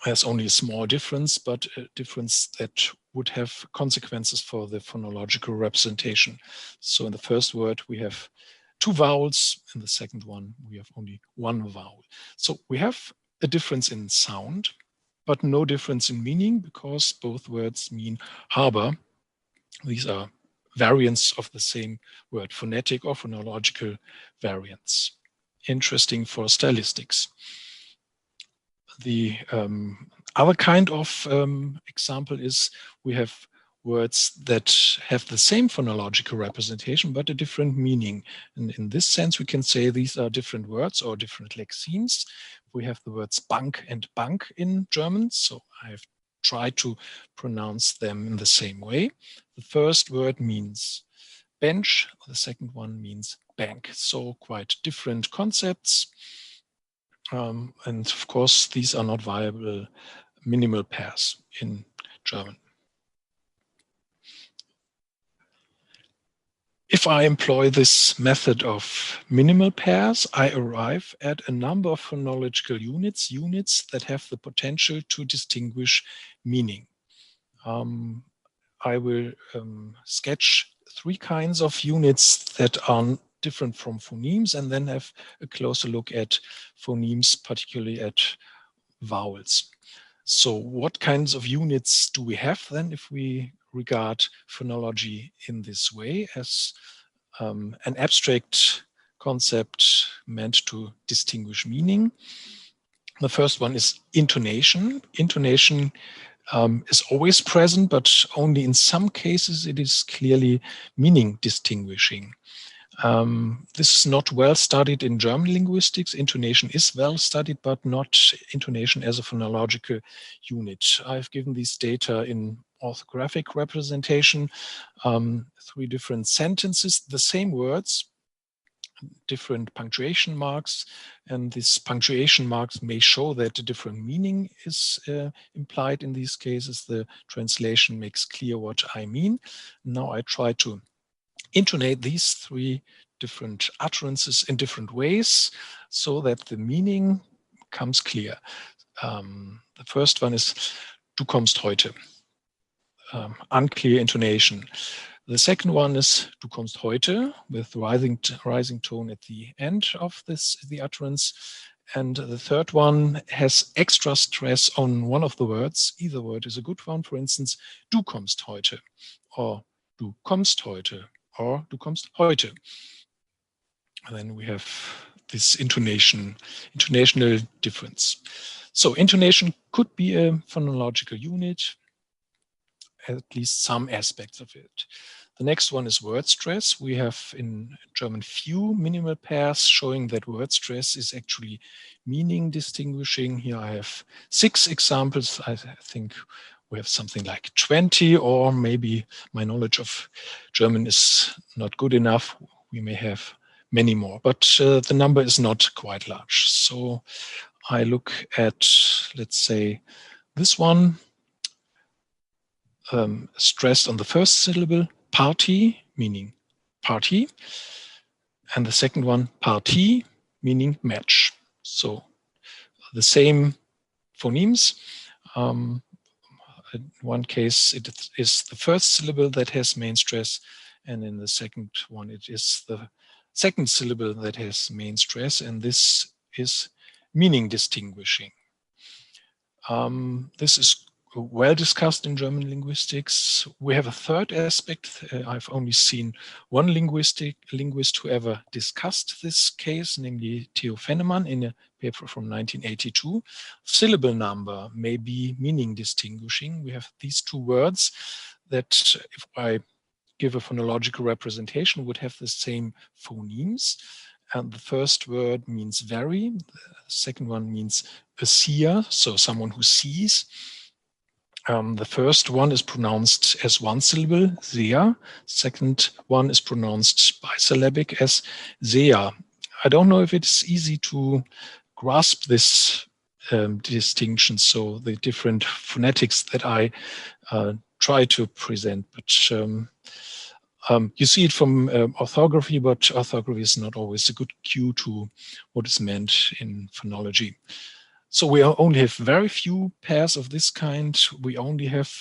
There's only a small difference, but a difference that would have consequences for the phonological representation. So in the first word, we have 2 vowels. In the second one, we have only 1 vowel. So we have a difference in sound, but no difference in meaning because both words mean harbor. These are variants of the same word, phonetic or phonological variants. Interesting for stylistics. The other kind of example is we have words that have the same phonological representation but a different meaning. And in this sense, we can say these are different words or different lexemes. We have the words Bank and Bank in German, so I've tried to pronounce them in the same way. The first word means bench, the second one means bank, so quite different concepts. And of course, these are not viable minimal pairs in German. If I employ this method of minimal pairs, I arrive at a number of phonological units that have the potential to distinguish meaning. I will sketch 3 kinds of units that are different from phonemes, and then have a closer look at phonemes, particularly at vowels. So what kinds of units do we have then if we regard phonology in this way as an abstract concept meant to distinguish meaning? The first one is intonation. Intonation is always present, but only in some cases it is clearly meaning distinguishing. This is not well studied in German linguistics. Intonation is well studied, but not intonation as a phonological unit. I've given these data in orthographic representation, 3 different sentences, the same words, different punctuation marks, and these punctuation marks may show that a different meaning is implied in these cases. The translation makes clear what I mean. Now I try to intonate these 3 different utterances in different ways so that the meaning comes clear. The first one is du kommst heute, unclear intonation. The second one is du kommst heute, with rising tone at the end of the utterance. And the third one has extra stress on one of the words. Either word is a good one. For instance, du kommst heute, or du kommst heute, or du kommst heute. And then we have this intonational difference. So intonation could be a phonological unit, at least some aspects of it. The next one is word stress. We have in German few minimal pairs showing that word stress is actually meaning distinguishing. Here I have 6 examples. I think we have something like 20, or maybe my knowledge of German is not good enough. We may have many more, but the number is not quite large. So I look at, let's say, this one, stressed on the first syllable, party, meaning party, and the second one, party, meaning match. So the same phonemes. In one case, it is the first syllable that has main stress, and in the second one, it is the second syllable that has main stress, and this is meaning distinguishing. This is well discussed in German linguistics. We have a third aspect. I've only seen one linguist who ever discussed this case, namely Theo Fennemann in a paper from 1982. Syllable number may be meaning distinguishing. We have these 2 words that, if I give a phonological representation, would have the same phonemes. And the first word means very. The second one means a seer, so someone who sees. The first one is pronounced as 1 syllable, seher. Second one is pronounced bisyllabic as seher. I don't know if it's easy to grasp this distinction, so the different phonetics that I try to present. But you see it from orthography, but orthography is not always a good cue to what is meant in phonology. So we only have very few pairs of this kind. We only have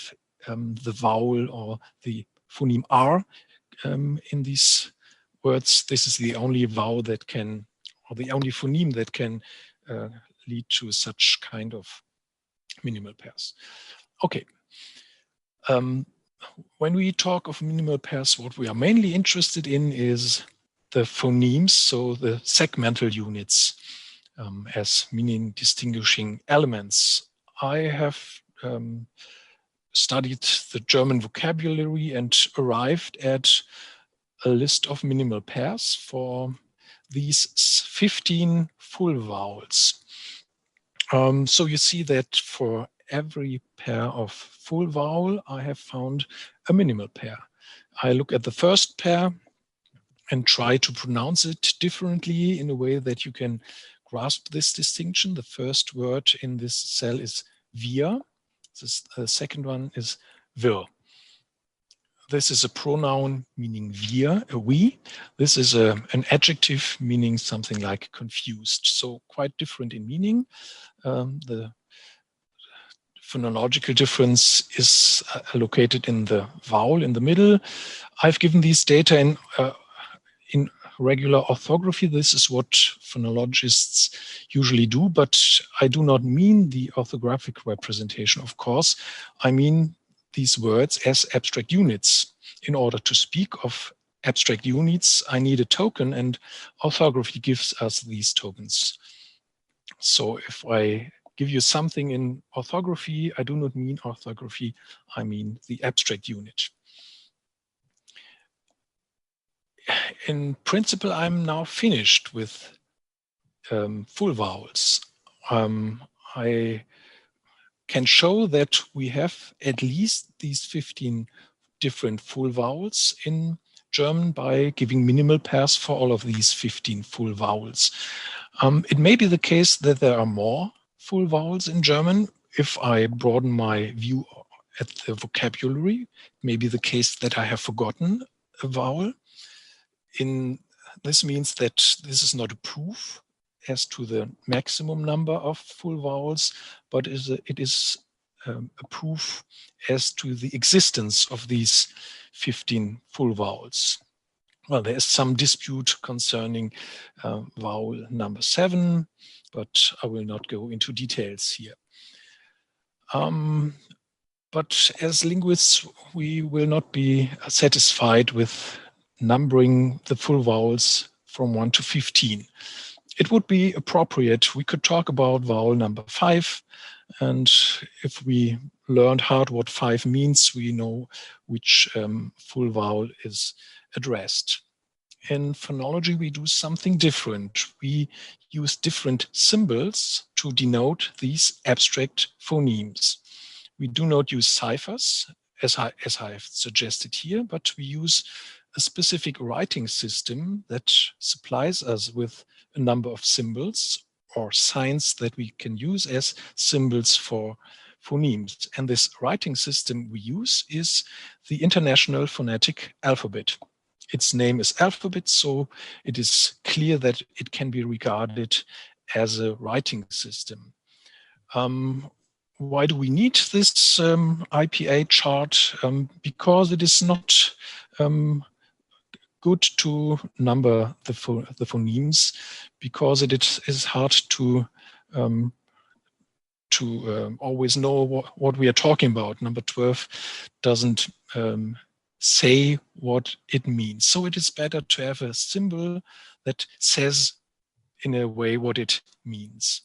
the vowel or the phoneme R in these words. This is the only vowel that can, or the only phoneme that can lead to such kind of minimal pairs. Okay. When we talk of minimal pairs, what we are mainly interested in is the phonemes, so the segmental units as meaning distinguishing elements. I have studied the German vocabulary and arrived at a list of minimal pairs for these 15 full vowels. So you see that for every pair of full vowel, I have found a minimal pair. I look at the first pair and try to pronounce it differently in a way that you can grasp this distinction. The first word in this cell is wir. The second one is wir. This is a pronoun meaning wir, a we. This is an adjective meaning something like confused. So quite different in meaning. The phonological difference is located in the vowel in the middle. I've given these data in regular orthography. This is what phonologists usually do, but I do not mean the orthographic representation, of course. I mean these words as abstract units. In order to speak of abstract units, I need a token, and orthography gives us these tokens. So if I give you something in orthography, I do not mean orthography, I mean the abstract unit. In principle, I'm now finished with full vowels. I can show that we have at least these 15 different full vowels in German by giving minimal pairs for all of these 15 full vowels. It may be the case that there are more full vowels in German. If I broaden my view at the vocabulary, it may be the case that I have forgotten a vowel. This means that this is not a proof as to the maximum number of full vowels, but it is a proof as to the existence of these 15 full vowels. Well, there is some dispute concerning vowel number 7, but I will not go into details here. But as linguists, we will not be satisfied with numbering the full vowels from 1 to 15. It would be appropriate. We could talk about vowel number 5. And if we learned hard what 5 means, we know which full vowel is addressed. In phonology, we do something different. We use different symbols to denote these abstract phonemes. We do not use ciphers, as I have suggested here, but we use a specific writing system that supplies us with a number of symbols or signs that we can use as symbols for phonemes. And this writing system we use is the International Phonetic Alphabet. Its name is alphabet, so it is clear that it can be regarded as a writing system. Why do we need this IPA chart? Because it is not good to number the phonemes, because it is hard to always know what we are talking about. Number 12 doesn't say what it means. So it is better to have a symbol that says in a way what it means.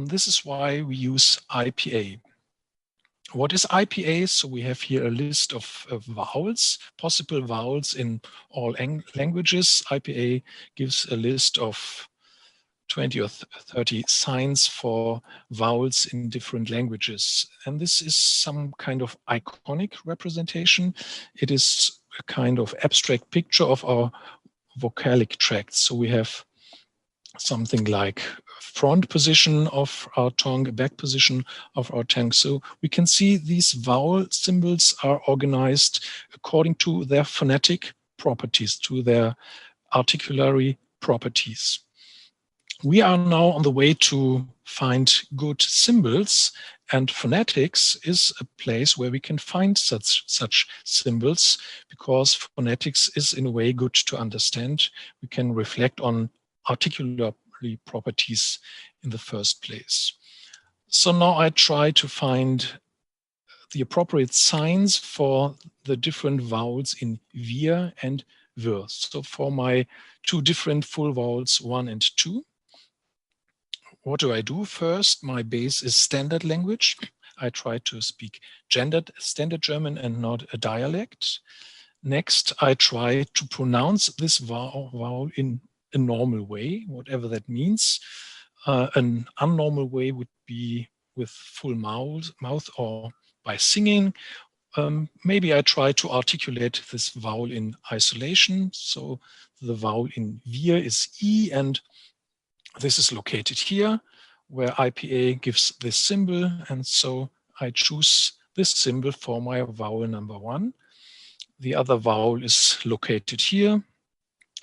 This is why we use IPA. What is IPA? So we have here a list of vowels, possible vowels in all languages. IPA gives a list of 20 or 30 signs for vowels in different languages. And this is some kind of iconic representation. It is a kind of abstract picture of our vocalic tracts. So we have something like front position of our tongue, back position of our tongue. So we can see these vowel symbols are organized according to their phonetic properties, to their articulatory properties. We are now on the way to find good symbols, and phonetics is a place where we can find such symbols, because phonetics is in a way good to understand. We can reflect on articulatory properties in the first place. So now I try to find the appropriate signs for the different vowels in wir and wir. So for my two different full vowels 1 and 2, what do I do? First, my base is standard language. I try to speak standard German and not a dialect. Next, I try to pronounce this vowel in a normal way, whatever that means. An unnormal way would be with full mouth or by singing. Maybe I try to articulate this vowel in isolation. So the vowel in wir is I, and this is located here, where IPA gives this symbol. And so I choose this symbol for my vowel number 1. The other vowel is located here.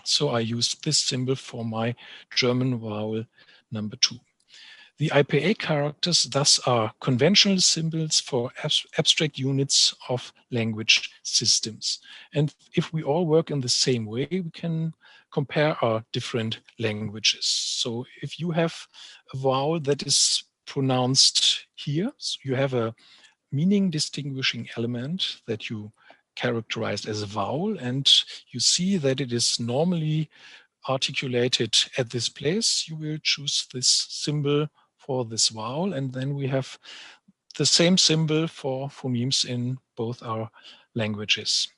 So I use this symbol for my German vowel number 2. The IPA characters thus are conventional symbols for abstract units of language systems. And if we all work in the same way, we can compare our different languages. So if you have a vowel that is pronounced here, so you have a meaning distinguishing element that you characterize as a vowel, and you see that it is normally articulated at this place, you will choose this symbol for this vowel, and then we have the same symbol for phonemes in both our languages.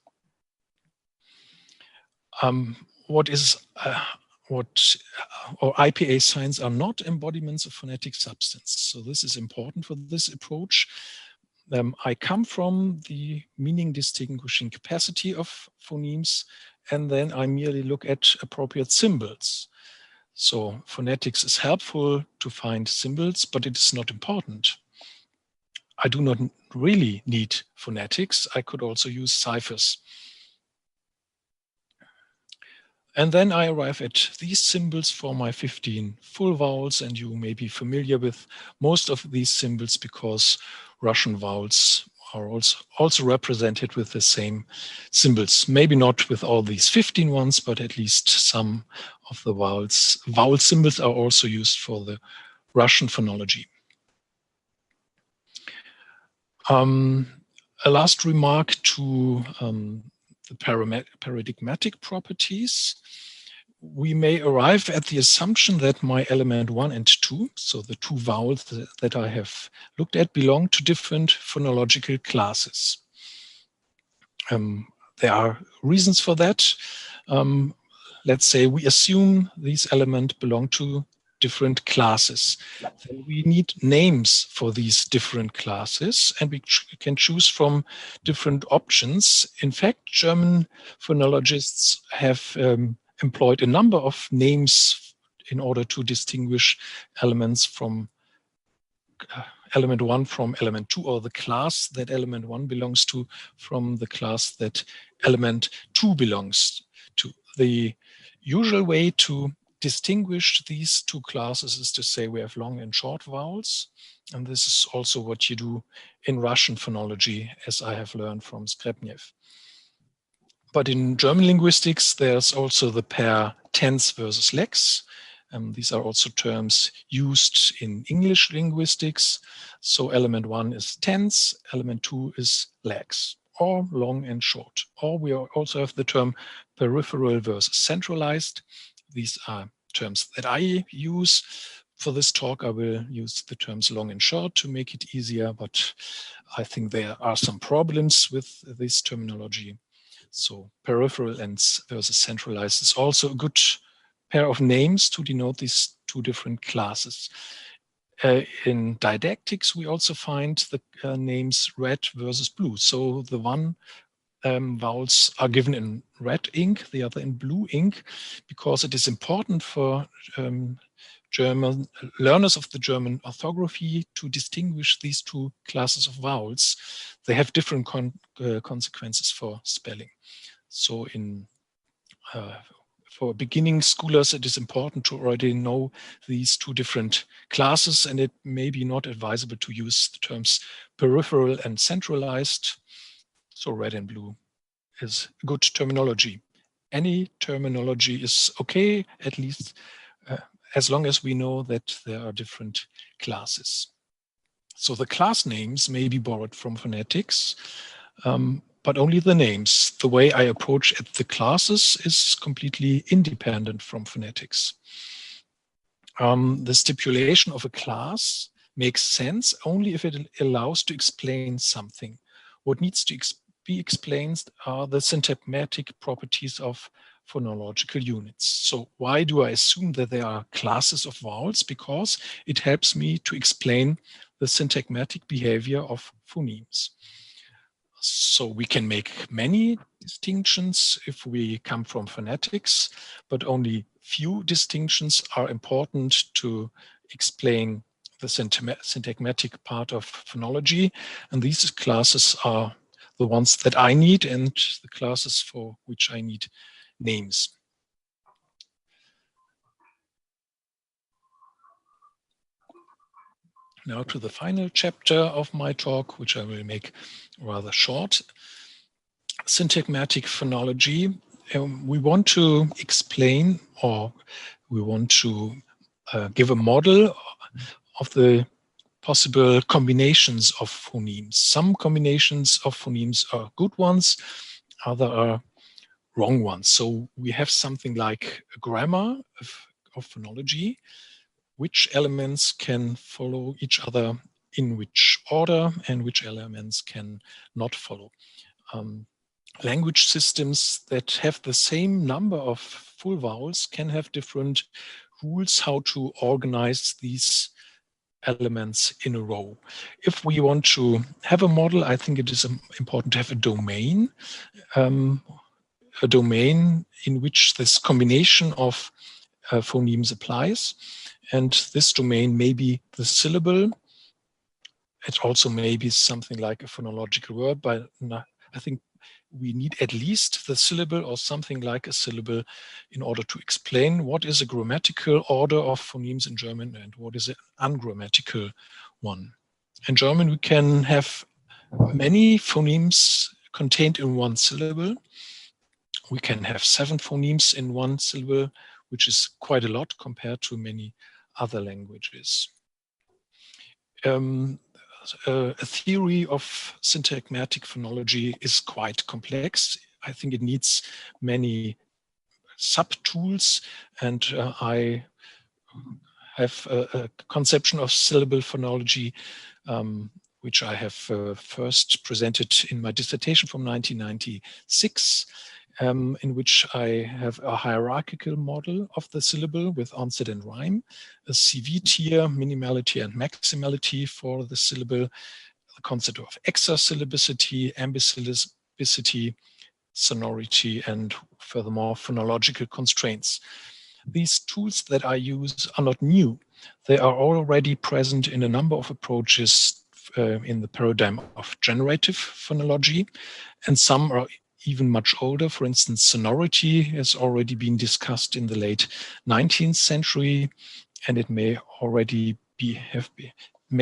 IPA signs are not embodiments of phonetic substance. So this is important for this approach. I come from the meaning distinguishing capacity of phonemes, and then I merely look at appropriate symbols. So phonetics is helpful to find symbols, but it is not important. I do not really need phonetics. I could also use ciphers. And then I arrive at these symbols for my 15 full vowels, and you may be familiar with most of these symbols because Russian vowels are also represented with the same symbols. Maybe not with all these 15 ones, but at least some of the vowel symbols are also used for the Russian phonology. A last remark to the paradigmatic properties. We may arrive at the assumption that my element 1 and 2, so the two vowels that I have looked at, belong to different phonological classes. There are reasons for that. Let's say we assume these elements belong to different classes. Then we need names for these different classes, and we can choose from different options. In fact, German phonologists have employed a number of names in order to distinguish elements from element 1 from element 2, or the class that element 1 belongs to from the class that element 2 belongs to. The usual way to distinguish these two classes is to say we have long and short vowels, and this is also what you do in Russian phonology, as I have learned from Skrebnev. But in German linguistics, there's also the pair tense versus lex. These are also terms used in English linguistics. So element 1 is tense, element 2 is lex, or long and short. Or we also have the term peripheral versus centralized. These are terms that I use. For this talk, I will use the terms long and short to make it easier, but I think there are some problems with this terminology. So peripheral and versus centralized is also a good pair of names to denote these two different classes. In didactics, we also find the names red versus blue. So the one vowels are given in red ink, the other in blue ink, because it is important for German learners of the German orthography to distinguish these two classes of vowels. They have different consequences for spelling. So for beginning schoolers, it is important to already know these two different classes, and it may be not advisable to use the terms peripheral and centralized. So red and blue is good terminology. Any terminology is okay, at least as long as we know that there are different classes. So the class names may be borrowed from phonetics, but only the names. The way I approach at the classes is completely independent from phonetics. The stipulation of a class makes sense only if it allows to explain something. What needs to be explained are the syntagmatic properties of phonological units. So why do I assume that there are classes of vowels? Because it helps me to explain the syntagmatic behavior of phonemes. So we can make many distinctions if we come from phonetics, but only few distinctions are important to explain the syntagmatic part of phonology. And these classes are the ones that I need and the classes for which I need names. Now to the final chapter of my talk, which I will make rather short. Syntagmatic phonology. We want to explain, or we want to give a model of the possible combinations of phonemes. Some combinations of phonemes are good ones, other are wrong ones. So we have something like a grammar of phonology, which elements can follow each other in which order and which elements can not follow. Language systems that have the same number of full vowels can have different rules how to organize these elements in a row. If we want to have a model, I think it is important to have a domain in which this combination of phonemes applies. And this domain may be the syllable. It also may be something like a phonological word, but I think we need at least the syllable or something like a syllable in order to explain what is a grammatical order of phonemes in German and what is an ungrammatical one. In German, we can have many phonemes contained in one syllable. We can have 7 phonemes in one syllable, which is quite a lot compared to many other languages. A theory of syntagmatic phonology is quite complex. I think it needs many sub-tools, and I have a conception of syllable phonology, which I have first presented in my dissertation from 1996, in which I have a hierarchical model of the syllable with onset and rhyme, a CV tier, minimality and maximality for the syllable, the concept of exasyllabicity, ambisyllabicity, sonority, and furthermore phonological constraints. These tools that I use are not new. They are already present in a number of approaches in the paradigm of generative phonology, and some are even much older. For instance, sonority has already been discussed in the late 19th century, and it may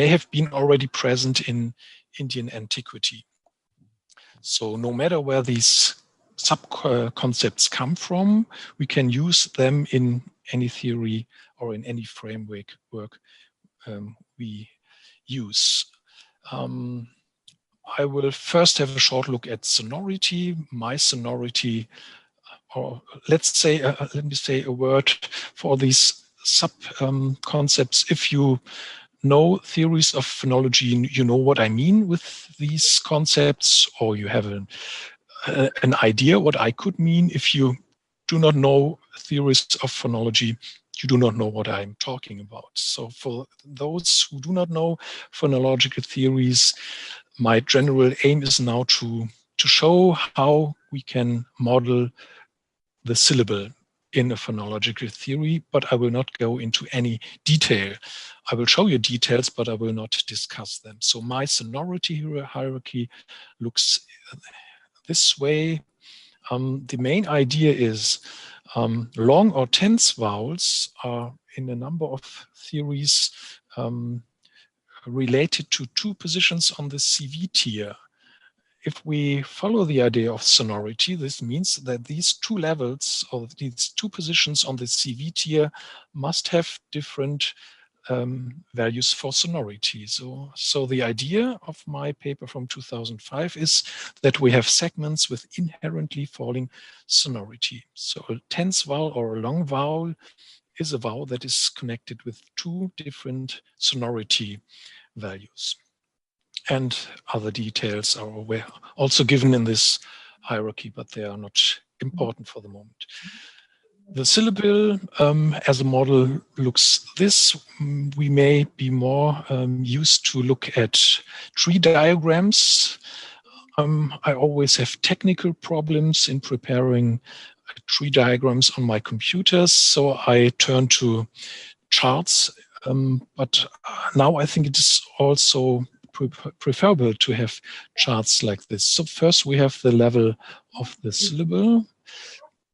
have been already present in Indian antiquity. So no matter where these sub-concepts come from, we can use them in any theory or in any framework we use. I will first have a short look at sonority. My sonority, or let me say a word for these sub-concepts. If you know theories of phonology, you know what I mean with these concepts, or you have an idea what I could mean. If you do not know theories of phonology, you do not know what I'm talking about. So for those who do not know phonological theories, my general aim is now to show how we can model the syllable in a phonological theory, but I will not go into any detail. I will show you details, but I will not discuss them. So my sonority hierarchy looks this way. The main idea is long or tense vowels are in a number of theories related to 2 positions on the CV tier. If we follow the idea of sonority, this means that these 2 levels or these 2 positions on the CV tier must have different values for sonority. So the idea of my paper from 2005 is that we have segments with inherently falling sonority. So a tense vowel or a long vowel is a vowel that is connected with 2 different sonority values. And other details are also given in this hierarchy, but they are not important for the moment. The syllable as a model looks this. We may be more used to look at tree diagrams. I always have technical problems in preparing tree diagrams on my computers, so I turn to charts. But now I think it is also preferable to have charts like this. So first we have the level of the syllable.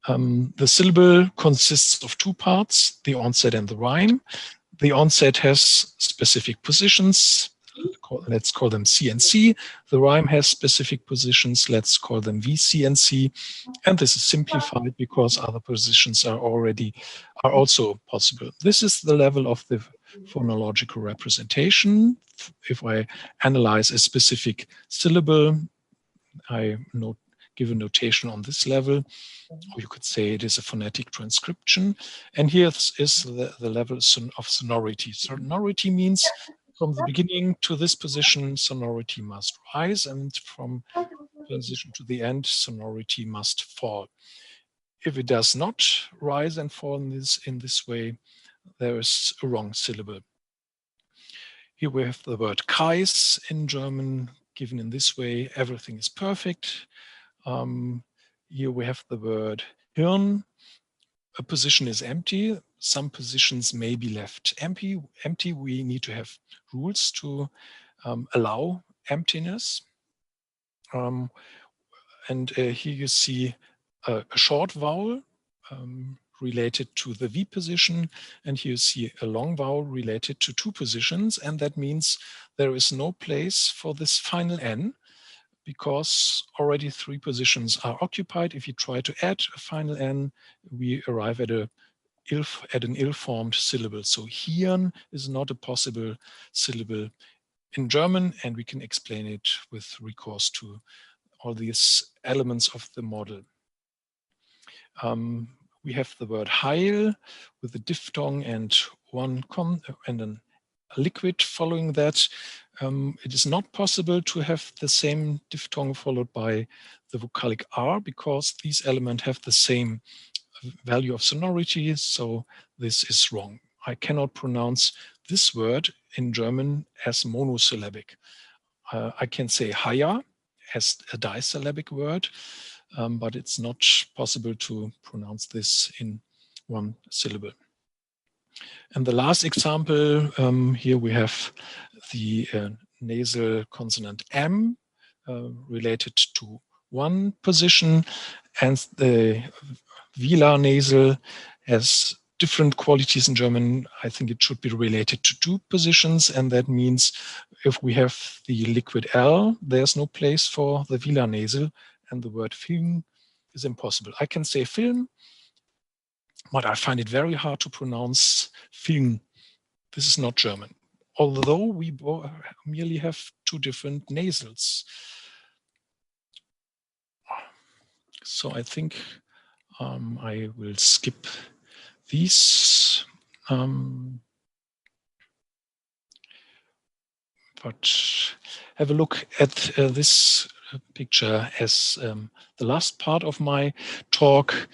The syllable consists of 2 parts, the onset and the rhyme. The onset has specific positions. Let's call them C and C. The rhyme has specific positions. Let's call them V, C, and C. And this is simplified because other positions are also possible. This is the level of the phonological representation. If I analyze a specific syllable, I give a notation on this level, or you could say it is a phonetic transcription. And here is the level of sonority. Sonority means from the beginning to this position, sonority must rise, and from transition to the end, sonority must fall. If it does not rise and fall in this way, there is a wrong syllable. Here we have the word Kreis in German, given in this way, everything is perfect. Here we have the word Hirn. A position is empty. Some positions may be left empty. We need to have rules to allow emptiness. And here you see a short vowel related to the V position, and here you see a long vowel related to two positions, and that means there is no place for this final N, because already three positions are occupied. If you try to add a final N, we arrive at an ill-formed syllable. So Hirn is not a possible syllable in German, and we can explain it with recourse to all these elements of the model. We have the word Heil with a diphthong and a liquid following that. It is not possible to have the same diphthong followed by the vocalic R, because these elements have the same value of sonority, so this is wrong. I cannot pronounce this word in German as monosyllabic. I can say Haya as a disyllabic word, but it's not possible to pronounce this in one syllable. And the last example, here we have the nasal consonant M related to one position, and the velar nasal has different qualities in German. I think it should be related to two positions, and that means if we have the liquid L, there's no place for the velar nasal, and the word Film is impossible. I can say film, but I find it very hard to pronounce Film. This is not German, although we merely have two different nasals. So I think I will skip these, but have a look at this picture as the last part of my talk.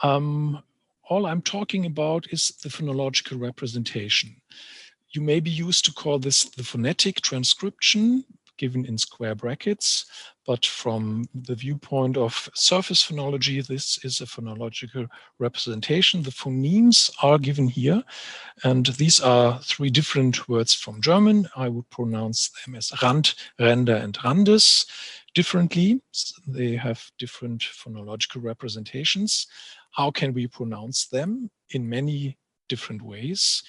All I'm talking about is the phonological representation. You may be used to call this the phonetic transcription, given in square brackets, but from the viewpoint of surface phonology, this is a phonological representation. The phonemes are given here, and these are three different words from German. I would pronounce them as Rand, Ränder, and Randes differently. They have different phonological representations. How can we pronounce them? In many different ways.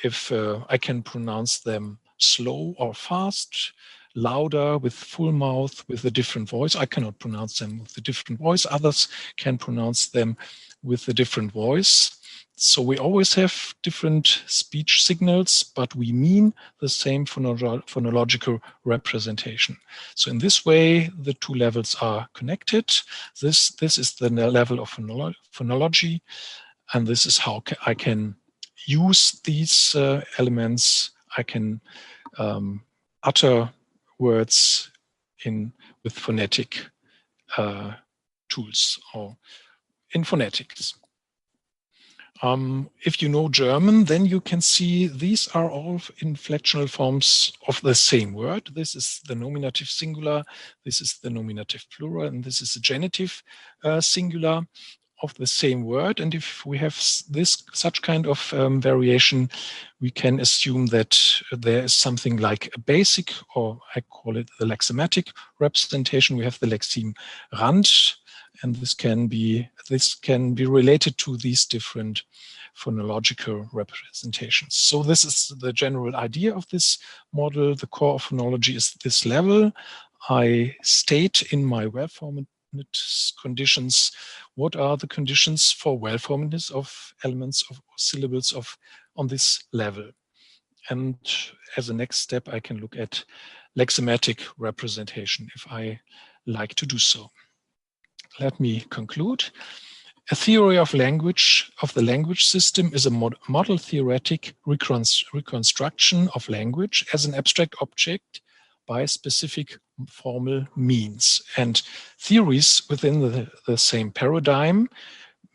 If I can pronounce them slow or fast, louder, with full mouth, with a different voice. I cannot pronounce them with a different voice. Others can pronounce them with a different voice. So we always have different speech signals, but we mean the same phonological representation. So in this way, the two levels are connected. This is the level of phonology, and this is how I can use these elements. I can utter words with phonetic tools or in phonetics. If you know German, then you can see these are all inflectional forms of the same word. This is the nominative singular, this is the nominative plural, and this is the genitive singular of the same word. And if we have such kind of variation, we can assume that there is something like a basic, or I call it the lexematic representation. We have the lexeme Rand, and this can be related to these different phonological representations. So this is the general idea of this model. The core of phonology is this level. I state in my well-formed conditions what are the conditions for well-formedness of elements of syllables on this level. And as a next step, I can look at lexematic representation if I like to do so. Let me conclude. A theory of language, of the language system, is a model theoretic reconstruction of language as an abstract object by specific formal means. And theories within the same paradigm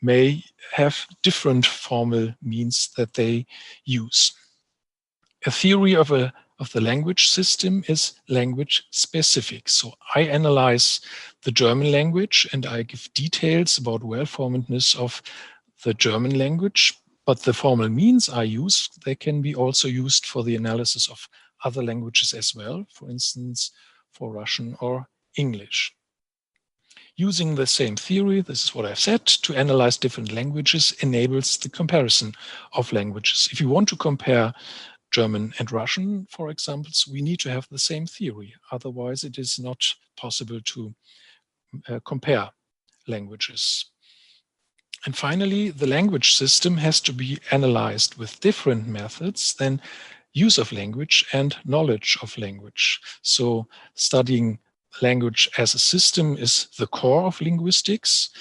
may have different formal means that they use. A theory of the language system is language specific. So I analyze the German language and I give details about well-formedness of the German language, but the formal means I use, they can be also used for the analysis of other languages as well, for instance, for Russian or English. Using the same theory, this is what I've said, to analyze different languages enables the comparison of languages. If you want to compare German and Russian, for example, we need to have the same theory. Otherwise, it is not possible to compare languages. And finally, the language system has to be analyzed with different methods than use of language and knowledge of language. So studying language as a system is the core of linguistics.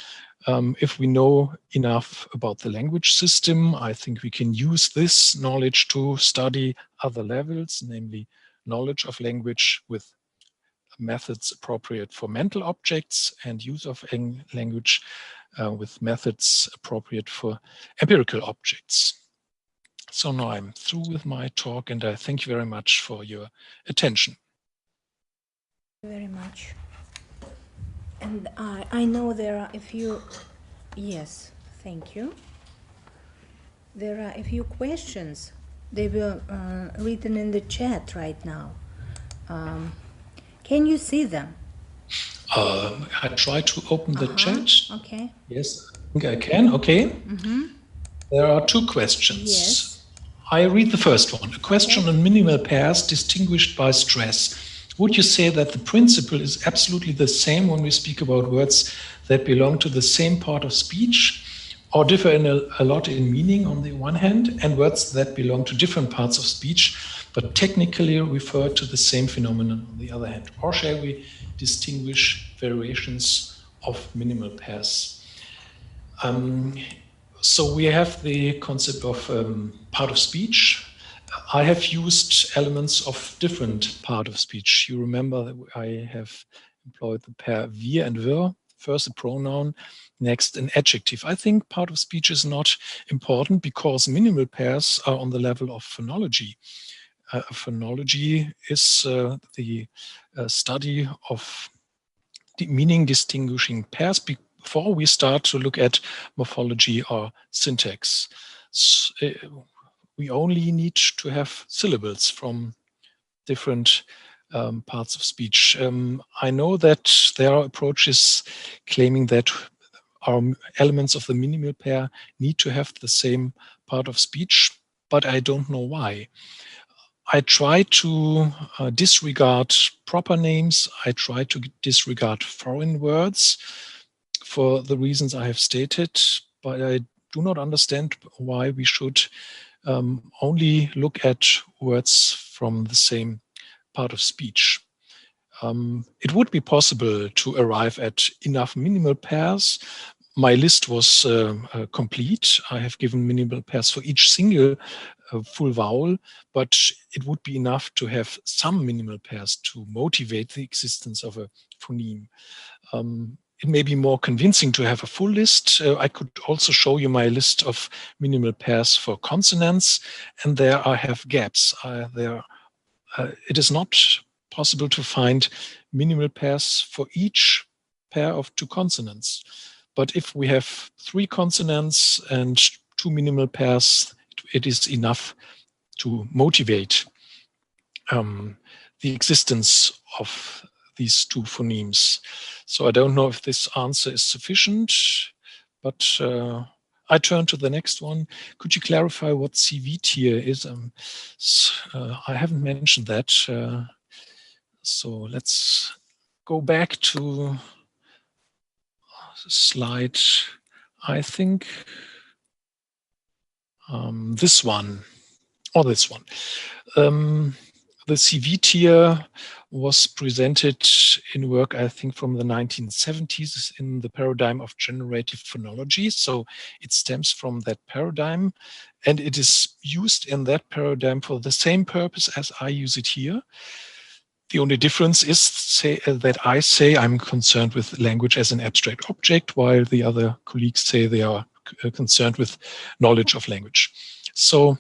If we know enough about the language system, I think we can use this knowledge to study other levels, namely knowledge of language with methods appropriate for mental objects and use of language with methods appropriate for empirical objects. So now I'm through with my talk, and I thank you very much for your attention. Thank you very much. And I know there are a few, yes, thank you. There are a few questions. They were written in the chat right now. Can you see them? I try to open the chat. Okay. Yes, I think I can. Okay. There are two questions. Yes. I read the first one. A question on minimal pairs distinguished by stress. Would you say that the principle is absolutely the same when we speak about words that belong to the same part of speech or differ a lot in meaning on the one hand, and words that belong to different parts of speech but technically refer to the same phenomenon on the other hand? Or shall we distinguish variations of minimal pairs? So we have the concept of part of speech. I have used elements of different part of speech. You remember that I have employed the pair wir and wir, first a pronoun, next an adjective. I think part of speech is not important because minimal pairs are on the level of phonology. Phonology is the study of the meaning distinguishing pairs before we start to look at morphology or syntax. We only need to have syllables from different parts of speech. I know that there are approaches claiming that our elements of the minimal pair need to have the same part of speech, but I don't know why. I try to disregard proper names. I try to disregard foreign words for the reasons I have stated, but I do not understand why we should only look at words from the same part of speech. It would be possible to arrive at enough minimal pairs. My list was complete. I have given minimal pairs for each single full vowel, but it would be enough to have some minimal pairs to motivate the existence of a phoneme. It may be more convincing to have a full list. I could also show you my list of minimal pairs for consonants, and there I have gaps. It is not possible to find minimal pairs for each pair of two consonants. But if we have 3 consonants and 2 minimal pairs, it is enough to motivate the existence of these two phonemes. So I don't know if this answer is sufficient, but I turn to the next one. Could you clarify what CV tier is? I haven't mentioned that. So let's go back to slide, I think, this one, or this one. The CV tier was presented in work, I think, from the 1970s in the paradigm of generative phonology. So it stems from that paradigm, and it is used in that paradigm for the same purpose as I use it here. The only difference is that I say I'm concerned with language as an abstract object, while the other colleagues say they are concerned with knowledge of language. So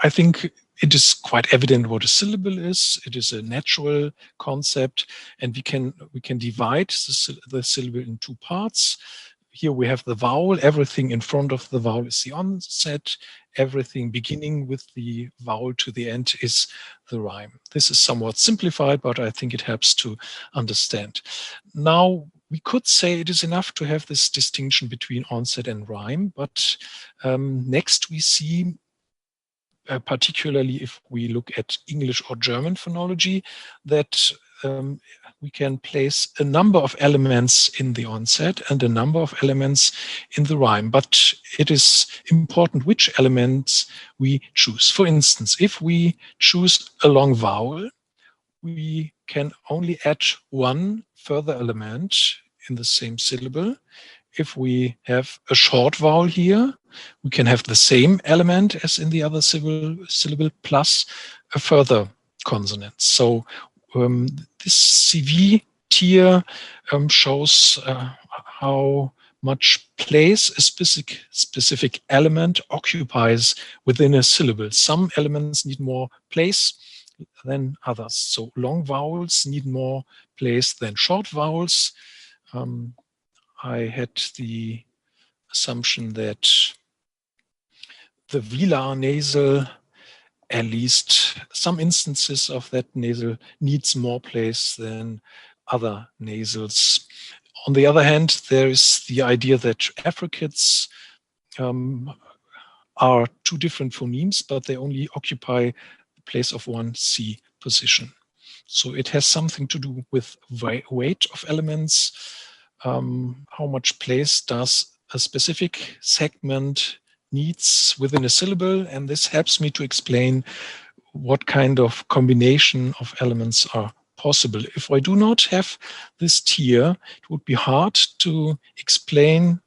I think it is quite evident what a syllable is. It is a natural concept, and we can divide the syllable in two parts. Here we have the vowel. Everything in front of the vowel is the onset. Everything beginning with the vowel to the end is the rhyme. This is somewhat simplified, but I think it helps to understand. Now, we could say it is enough to have this distinction between onset and rhyme, but next we see, particularly if we look at English or German phonology, that we can place a number of elements in the onset and a number of elements in the rhyme. But it is important which elements we choose. For instance, if we choose a long vowel, we can only add one further element in the same syllable. If we have a short vowel here, we can have the same element as in the other syllable plus a further consonant. So this CV tier shows how much place a specific element occupies within a syllable. Some elements need more place than others. So long vowels need more place than short vowels. I had the assumption that the velar nasal, at least some instances of that nasal, needs more place than other nasals. On the other hand, there is the idea that affricates are two different phonemes, but they only occupy the place of one C position. So it has something to do with weight of elements. How much place does a specific segment needs within a syllable, and this helps me to explain what kind of combination of elements are possible. If I do not have this tier, it would be hard to explain,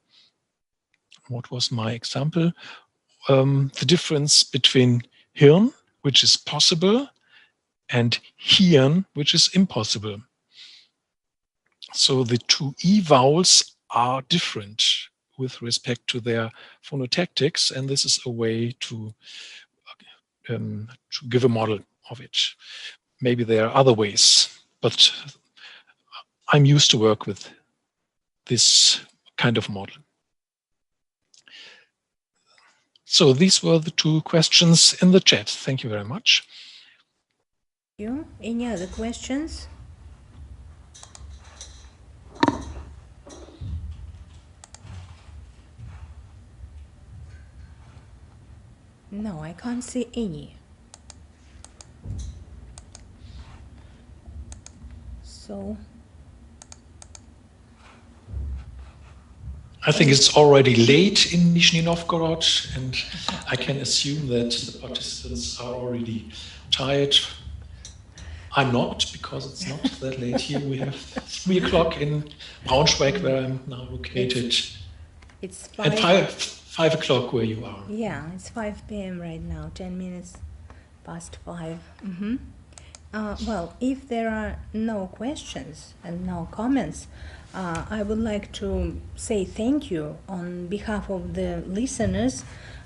what was my example, the difference between Hirn, which is possible, and Hirn, which is impossible. So the two E vowels are different with respect to their phonotactics, and this is a way to give a model of it. Maybe there are other ways, but I'm used to work with this kind of model. So these were the two questions in the chat. Thank you very much. Thank you. Any other questions? No, I can't see any. So I think it's already late in Nizhny Novgorod, and I can assume that the participants are already tired. I'm not, because it's not that late here. We have 3 o'clock in Braunschweig, where I'm now located. it's And 5 o'clock where you are. Yeah, it's 5 p.m. right now, 10 minutes past 5. Well, if there are no questions and no comments, I would like to say thank you on behalf of the listeners.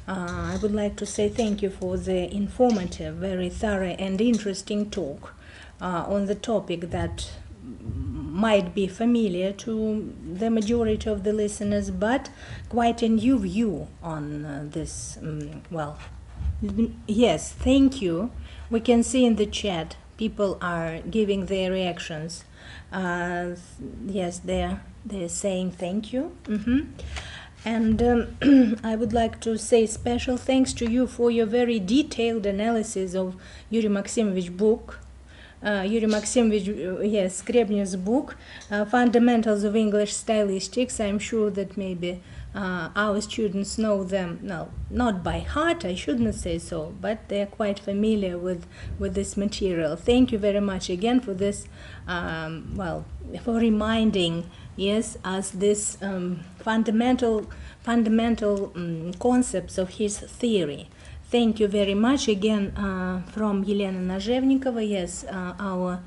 I would like to say thank you for the informative, very thorough and interesting talk on the topic that might be familiar to the majority of the listeners, but quite a new view on this. Well, yes, thank you. We can see in the chat people are giving their reactions. Yes, they're saying thank you. And I would like to say special thanks to you for your very detailed analysis of Yuri Maximovich book. Yuri Maximovich, yes, Skrebnev's book, Fundamentals of English Stylistics. I'm sure that maybe our students know them, no, not by heart, I shouldn't say so, but they're quite familiar with this material. Thank you very much again for this, well, for reminding, yes, us this fundamental concepts of his theory. Thank you very much again from Елена Нажевникова. Yes, our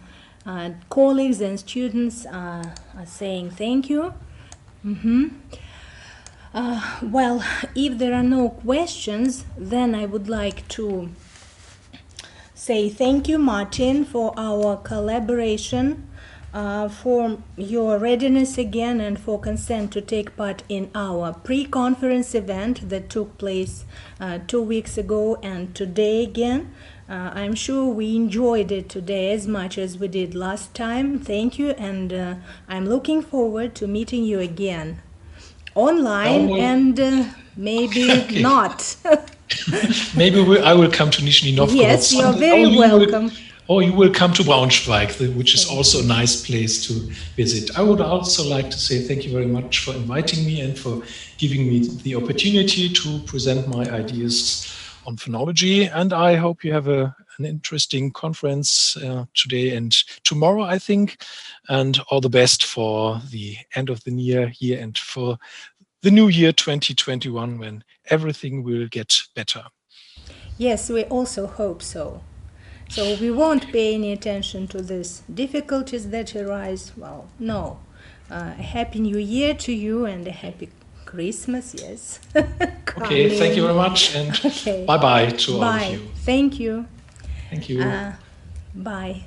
colleagues and students are saying thank you. Well, if there are no questions, then I would like to say thank you, Martin, for our collaboration, for your readiness again, and for consent to take part in our pre-conference event that took place 2 weeks ago and today again. I'm sure we enjoyed it today as much as we did last time. Thank you, and I'm looking forward to meeting you again online and maybe not. Maybe I will come to Nizhny Novgorod. Yes, you're very welcome. Or you will come to Braunschweig, which is also a nice place to visit. I would also like to say thank you very much for inviting me and for giving me the opportunity to present my ideas on phonology. And I hope you have an interesting conference today and tomorrow, I think. And all the best for the end of the year and for the new year 2021, when everything will get better. Yes, we also hope so. So we won't pay any attention to these difficulties that arise. Well, no. A happy New Year to you and a happy Christmas, yes. Okay, thank you very much, and okay. Bye-bye to all of you. Thank you. Thank you. Bye.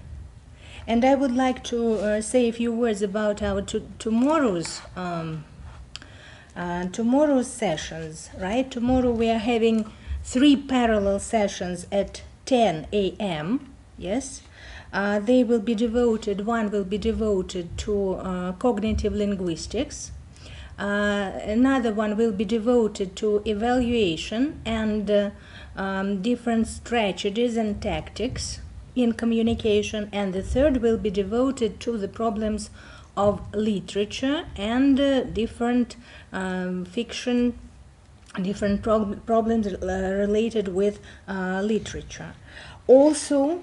And I would like to say a few words about our tomorrow's sessions, right? Tomorrow we are having 3 parallel sessions at 10 a.m. Yes, they will be devoted. One will be devoted to cognitive linguistics. Another one will be devoted to evaluation and different strategies and tactics in communication. And the third will be devoted to the problems of literature and different fiction. Different problems related with literature. Also,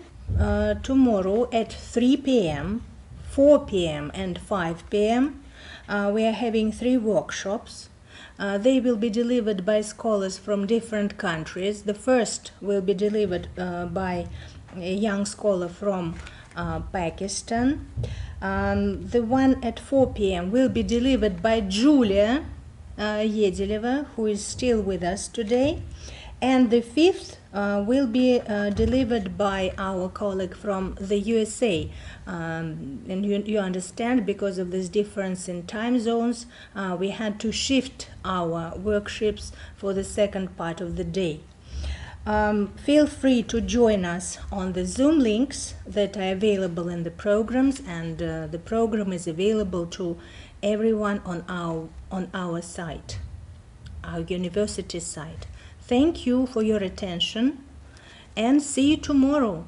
tomorrow at 3 p.m., 4 p.m. and 5 p.m., we are having 3 workshops. They will be delivered by scholars from different countries. The first will be delivered by a young scholar from Pakistan. The one at 4 p.m. will be delivered by Julia Еделева, who is still with us today, and the 5th will be delivered by our colleague from the USA. And you understand, because of this difference in time zones, we had to shift our workshops for the second part of the day. Feel free to join us on the Zoom links that are available in the programs, and the program is available to everyone on our site, our university site. Thank you for your attention, and see you tomorrow.